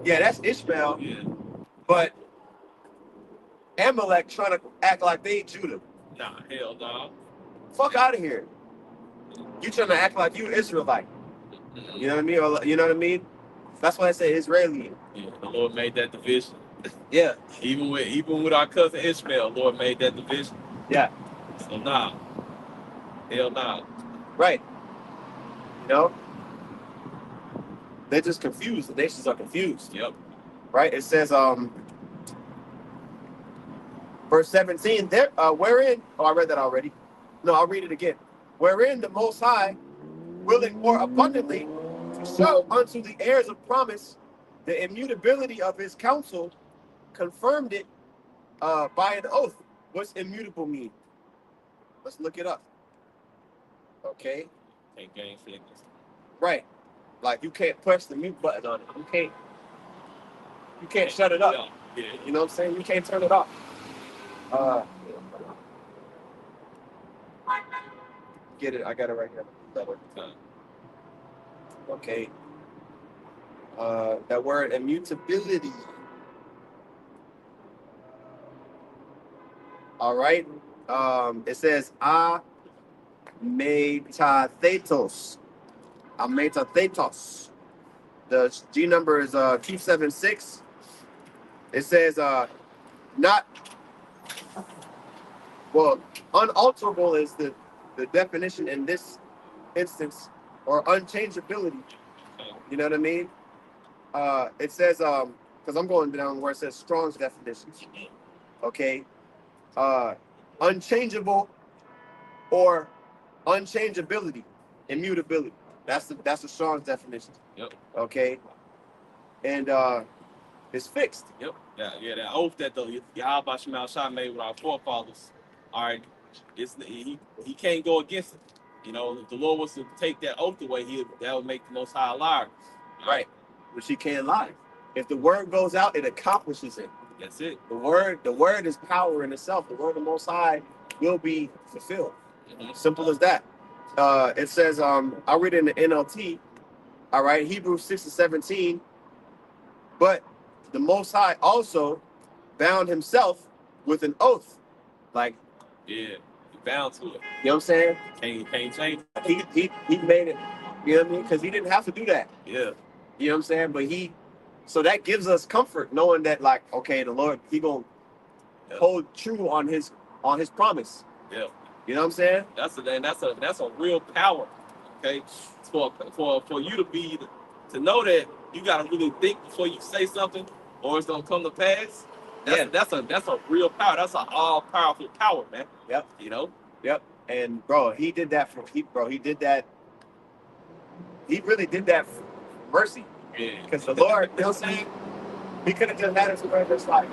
Yeah, that's Ishmael. Yeah. But Amalek trying to act like they Judah. Nah, hell nah. Fuck out of here. You trying to act like you Israelite. You know what I mean? Or, you know what I mean? That's why I say Israeli. Yeah, the Lord made that division. Yeah. Even with our cousin Ishmael, the Lord made that division. Yeah. So nah. Hell nah. Right. You know? They're just confused. The nations are confused. Yep. Right? It says, verse 17, wherein, I read that already. No, I'll read it again. Wherein the Most High, willing more abundantly to show unto the heirs of promise the immutability of his counsel, confirmed it by an oath. What's immutable mean? Let's look it up. Okay. Can't gain sickness. Right. Like you can't press the mute button on it. You can't shut it up. Yeah. You know what I'm saying? You can't turn it off. Get it? I got it right here. Okay. That word immutability. All right. It says ametathetos. Ametathetos. The G number is 276. It says unalterable is the definition in this instance, or unchangeability. You know what I mean? It says, because I'm going down where it says Strong's definitions. Okay. Unchangeable or unchangeability, immutability. That's the Strong's definition. Yep. Okay. And it's fixed. Yep. Yeah. That oath that the Yahweh Shemal Shah made with our forefathers. All right. He can't go against it. You know, if the Lord was to take that oath away, that would make the Most High a liar. Right. But she can't lie. If the word goes out, it accomplishes it. That's it. The word is power in itself. The word of the Most High will be fulfilled. Mm-hmm. Simple as that. It says, I'll read it in the NLT. All right, Hebrews 6:17. But the Most High also bound himself with an oath. Like, yeah, he bound to it. You know what I'm saying? Can't change. He made it. You know what I mean? Because he didn't have to do that. Yeah. You know what I'm saying? But so that gives us comfort knowing that, like, okay, the Lord, he gonna hold true on his promise. Yeah. You know what I'm saying? That's a real power. Okay, for you to know that you gotta really think before you say something, or it's gonna come to pass. That's a real power. That's an all powerful power, man. Yep. You know. Yep. And bro, he did that He really did that for mercy. Yeah. Because the Lord, you know what I'm saying? He could have just had us where just like,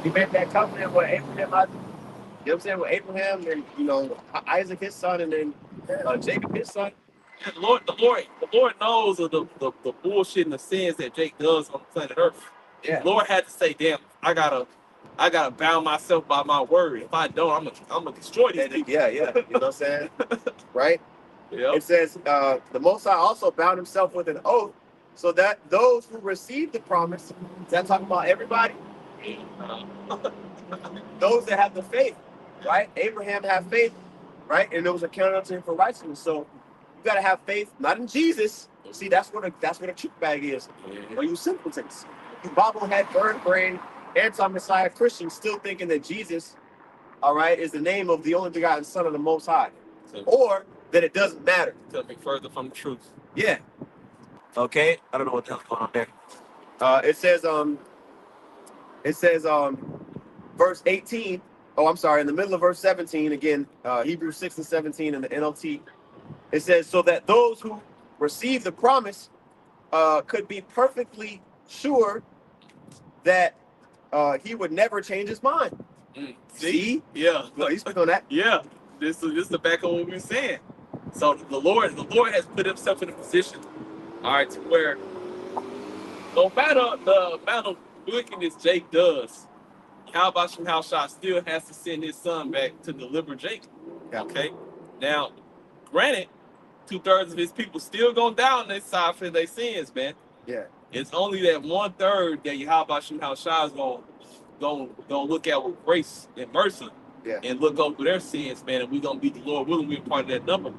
he made that covenant with Abraham, you know what I'm saying, with Abraham and, Isaac his son, and then Jacob his son. The Lord knows of the bullshit and the sins that Jake does on planet Earth. Yeah. The Lord had to say, damn, I gotta bound myself by my word. If I don't, I'm gonna destroy these people. Yeah. You know what I'm saying? Right? Yep. It says, the Most High also bound himself with an oath, so that those who receive the promise, is that talking about everybody? Those that have the faith, right? Abraham had faith, right? And it was accounted unto him for righteousness. So You gotta have faith, not in Jesus. See, that's what a trick bag is. Or you simpletons. You bobblehead, bird brain, anti-Messiah Christians still thinking that Jesus, all right, is the name of the only begotten Son of the Most High. Or that it doesn't matter. Could be further from the truth. Yeah. Okay. I don't know what the hell's going on there. It says verse 18. Oh, I'm sorry, in the middle of verse 17, again, Hebrews 6 and 17 in the NLT. It says, so that those who receive the promise could be perfectly sure that he would never change his mind. See? Yeah. Well, you speak on that. Yeah. This is the back of what we were saying. So the Lord has put himself in a position, all right, to where no matter the amount of wickedness Jake does, Shah still has to send his son back to deliver Jake. Yeah. Okay. Now, granted, 2/3 of his people still gonna die on their side for their sins, man. Yeah. It's only that 1/3 that Shah is gonna look at with grace and mercy, Yeah. and look over their sins, man. And we're gonna be the Lord willing, we're part of that number.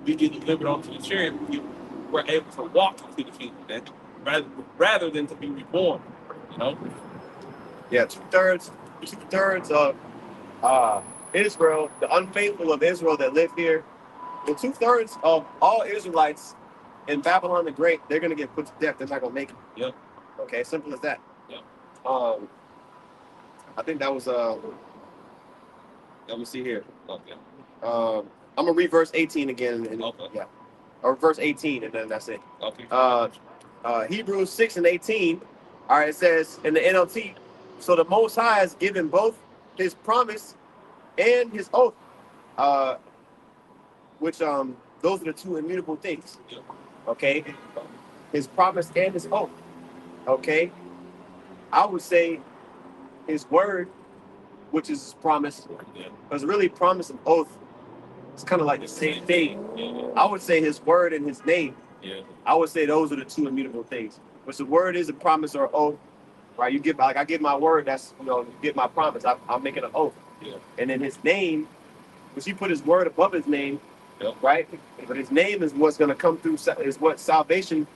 We get delivered onto the chariot. We're able to walk into the kingdom, man, rather than to be reborn. You know. Yeah. 2/3 of Israel, the unfaithful of Israel that live here. And 2/3 of all Israelites in Babylon the Great, they're gonna get put to death. They're not gonna make it. Yep. Okay, simple as that. Yep. I think that was let me see here. Okay. I'm gonna read verse 18 again. And, Okay. Yeah. Or verse 18, and then that's it. Okay. Hebrews 6 and 18. All right, it says in the NLT, so the Most High has given both his promise and his oath, which those are the two immutable things. Yeah. Okay, his promise and his oath. Okay, I would say his word, which is his promise, Yeah. because really promise and oath, it's kind of like the same thing. Yeah. I would say his word and his name. Yeah. I would say those are the two immutable things. Which the word is a promise or oath, right? You give, like I give my word, that's, you get my promise. I'm making an oath. Yeah. And then his name, which he put his word above his name, Yep. right? But his name is what's going to come through, is what salvation,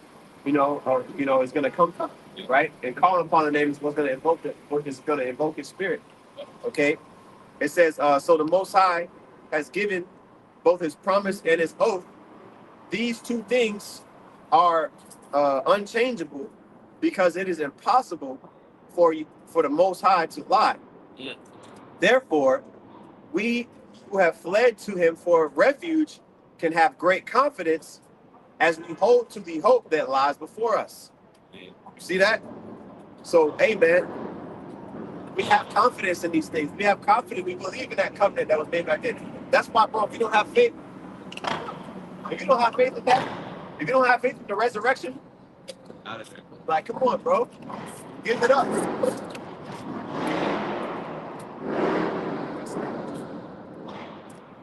is going to come from, Yeah. right? And calling upon the name is what's going to invoke his spirit. Okay? It says, so the Most High has given both his promise and his oath. These two things are unchangeable, because it is impossible for the Most High to lie. Yeah. Therefore, we who have fled to him for refuge can have great confidence as we hold to the hope that lies before us. Yeah. You see that? So, amen. We have confidence in these things. We have confidence. We believe in that covenant that was made back then. That's why, bro, if you don't have faith, if you don't have faith in that, if you don't have faith in the resurrection, like, come on, bro. Give it up.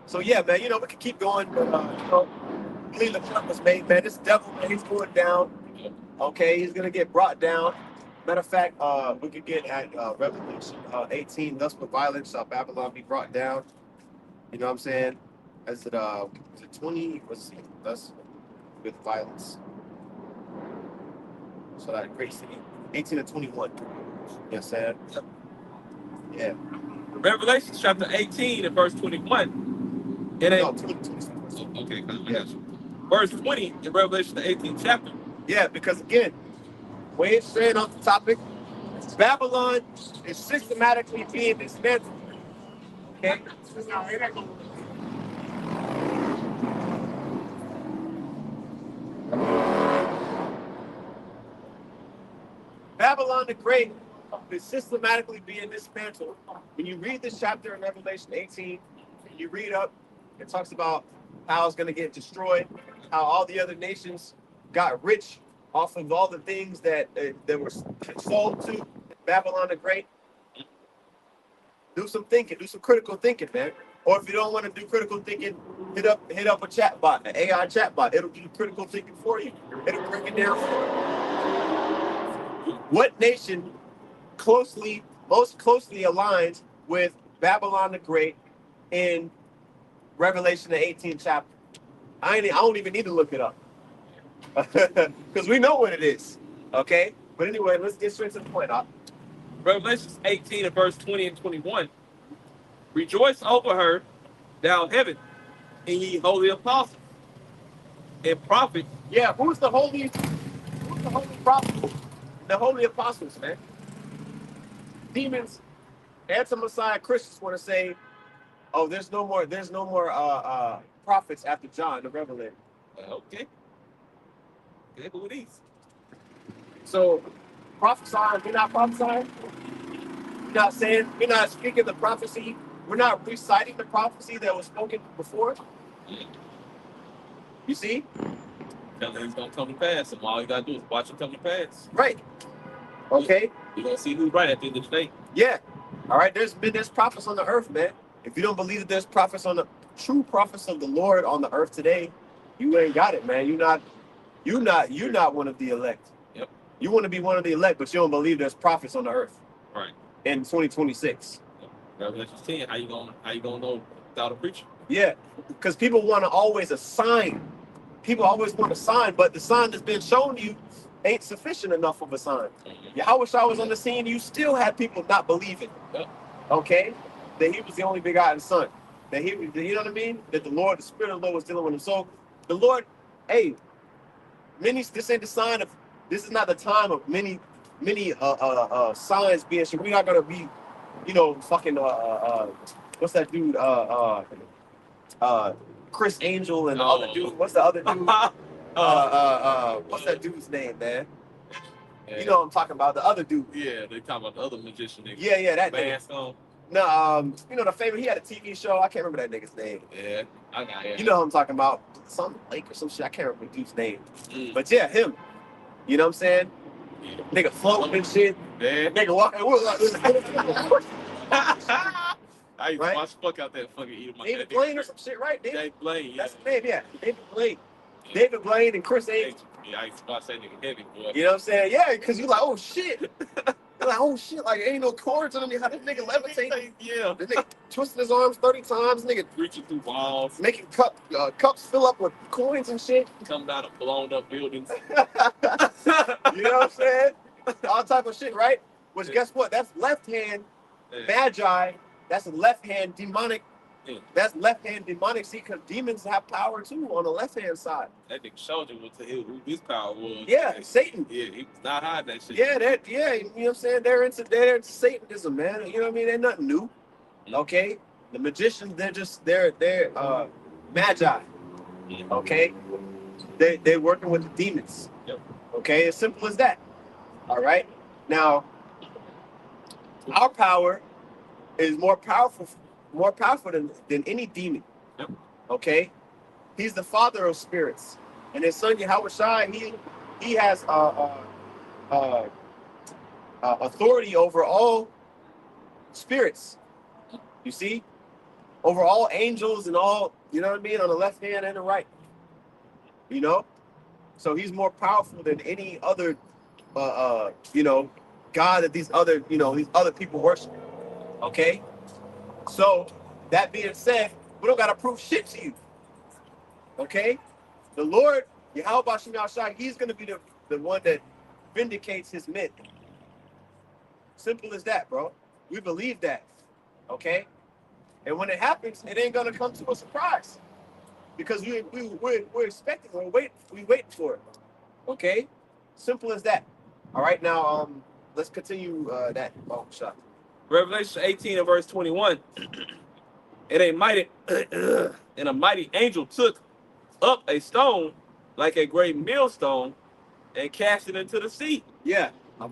So, yeah, man, we can keep going. But, believe the point was made, man. This devil, man, he's going down. Okay, he's going to get brought down. Matter of fact, we could get at Revelation 18, thus with violence shall Babylon be brought down. You know what I'm saying? Is it 20? Let's see. Thus with violence. So that great city. 18 and 21. Yes, sir. Yeah. Revelation chapter 18 and verse 21. It ain't 20. Okay, Yeah. Verse 20 in Revelation the 18th chapter. Yeah, because again, way straight off the topic, Babylon is systematically being dismantled. Okay? Babylon the Great is systematically being dismantled. When you read this chapter in Revelation 18, you read up, it talks about how it's going to get destroyed, how all the other nations got rich off of all the things that were sold to Babylon the Great. Do some thinking, do some critical thinking, man. Or if you don't want to do critical thinking, hit up a chat bot, an AI chat bot. It'll do critical thinking for you. It'll break it down for you. What nation most closely aligns with Babylon the Great in Revelation the 18th chapter? I don't even need to look it up. Because we know what it is. Okay? But anyway, let's get straight to the point. Revelation 18 and verse 20 and 21. Rejoice over her, thou heaven, and ye holy apostles and prophets. Yeah, who's the holy prophets? The holy apostles, man. Demons, anti-Messiah Christians want to say, oh, there's no more prophets after John the Revelator. Okay. Okay, who are these? So prophesying, we're not prophesying. We're not saying, we're not speaking the prophecy. We're not reciting the prophecy that was spoken before. You see? Telling he's gonna come to pass, and all you gotta do is watch him come to pass. Right. Okay. You're gonna see who's right at the end of the day. Yeah. All right. There's prophets on the earth, man. If you don't believe that there's true prophets of the Lord on the earth today, you ain't got it, man. You're not one of the elect. Yep. You want to be one of the elect, but you don't believe there's prophets on the earth. Right. In 2026. Yep. Revelation 10. How you gonna know without a preacher? Yeah, because people want to always assign. People always want a sign, but the sign that's been shown you ain't sufficient enough of a sign. Yahweh Shah was on the scene, you still had people not believing. Yep. Okay? That he was the only begotten son. That he was, you know what I mean? That the Spirit of the Lord was dealing with him. So the Lord, hey, this ain't the sign of, this is not the time of many signs being shown. We're not gonna be, fucking what's that dude? Chris Angel and the other dude. What's the other dude? What's that dude's name, man? Yeah. You know what I'm talking about, the other dude. Yeah, they talking about the other magician nigga. Yeah, that mask nigga. On. No, the favorite, he had a TV show. I can't remember that nigga's name. Yeah, I got it. You know what I'm talking about. Some Lake or some shit. I can't remember the dude's name. But yeah, him. You know what I'm saying? Yeah. Nigga floating and shit. Yeah. Nigga walking. I used to watch fuck out that fucking eating my David Blaine or some shit, right? David Blaine, yeah. That's his name, yeah. David Blaine. Yeah. David Blaine and Chris Angel. Yeah, I used to watch that nigga heavy, boy. You know what I'm saying? Yeah, because you're like, oh shit. You're like, oh shit, like ain't no cords on him. How this nigga levitate? Yeah. This nigga twisting his arms 30 times, nigga reaching through walls. Making cups fill up with coins and shit. Coming out of blown up buildings. You know what I'm saying? All type of shit, right? Which guess what? That's left hand magi. That's a left hand demonic. Yeah. That's left hand demonic. See, because demons have power too on the left hand side. That nigga showed you who his power was. Yeah, Satan. Yeah, he was not hiding that shit. Yeah, you know what I'm saying? They're into Satanism, man. You know what I mean? They're nothing new. Okay? The magicians, they're magi. Okay? They're working with the demons. Yep. Okay, as simple as that. All right. Now, our power is more powerful than any demon. Yep. Okay? He's the father of spirits. And his son Yahweh Shai, he has authority over all spirits. You see? Over all angels and all, you know what I mean, on the left hand and the right. You know? So he's more powerful than any other God that these other people worship. Okay? So that being said, we don't gotta prove shit to you. Okay? The Lord, Yahweh Bashim Yahshai, he's gonna be the one that vindicates his myth. Simple as that, bro. We believe that. Okay? And when it happens, it ain't gonna come to a surprise. Because we're expecting, we wait for it. Okay? Simple as that. All right, now let's continue that. Oh, shot. Revelation 18 and verse 21. And a mighty angel took up a stone like a great millstone and cast it into the sea. Yeah, a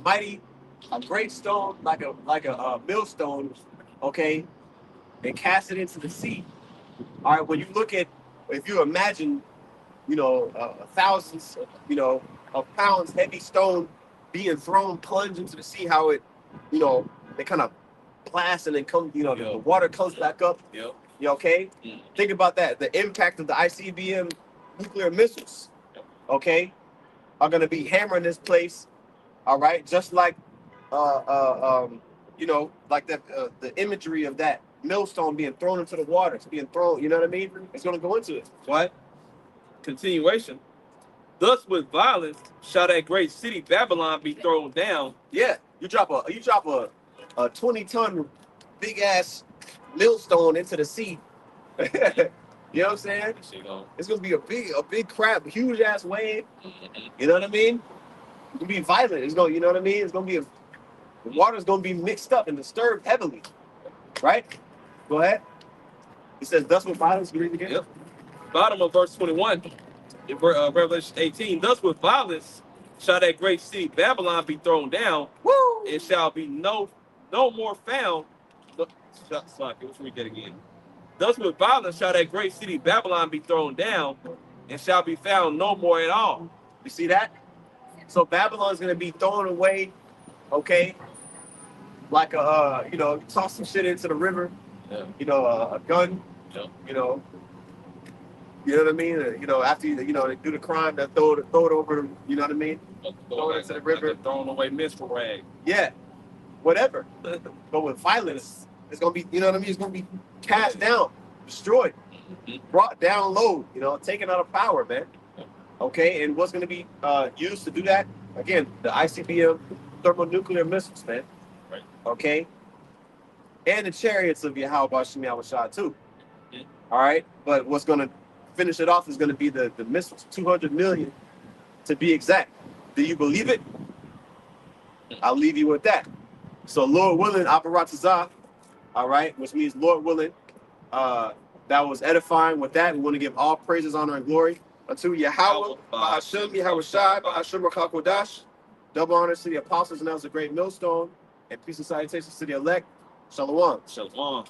great stone like a millstone, okay, and cast it into the sea. All right, when you look at, if you imagine, thousands, of pounds heavy stone being thrown, plunged into the sea, how it, they kind of blast and then come, the water comes back up. Yep. You okay? Mm. Think about that. The impact of the ICBM nuclear missiles, okay, are going to be hammering this place. All right, just like, like the imagery of that millstone being thrown into the water. It's being thrown. You know what I mean? It's going to go into it. What? continuation. Thus with violence shall that great city Babylon be thrown down. Yeah, you drop a 20-ton big ass millstone into the sea. You know what I'm saying? It's gonna be a big crab, huge ass wave. You know what I mean? It's gonna be violent. It's gonna, you know what I mean? It's gonna be the water's gonna be mixed up and disturbed heavily. Right? Go ahead. It says, thus with violence, you read it again? Yep. Bottom of verse 21, in Revelation 18. Thus with violence shall that great city Babylon be thrown down. Woo! It shall be no more found. Let's read that again. Thus with violence shall that great city Babylon be thrown down, and shall be found no more at all. You see that? So Babylon's gonna be thrown away, okay? Like a toss some shit into the river. Yeah. A gun. Yeah. You know what I mean? After they do the crime, they throw it over. You know what I mean? Throw it into the river. Like throwing away minstrel rag. Yeah, whatever. But with violence, it's gonna be. You know what I mean? It's gonna be cast down, destroyed, brought down low. Taken out of power, man. Okay, and what's gonna be used to do that? Again, the ICBM thermonuclear missiles, man. Right. Okay. And the chariots of Yahweh Shem Yahushua too. All right, but what's gonna finish it off is gonna be the missiles, 200 million to be exact. Do you believe it? I'll leave you with that. So Lord willing, Aparatazah, all right, which means Lord willing, that was edifying with that. We want to give all praises, honor, and glory unto Yahweh, Ba'ashem, Yahushai, Ba'ashem Rakakodash. Double honors to the apostles, and that was a great millstone. And peace and salutations to the elect. Shalom. Shalom.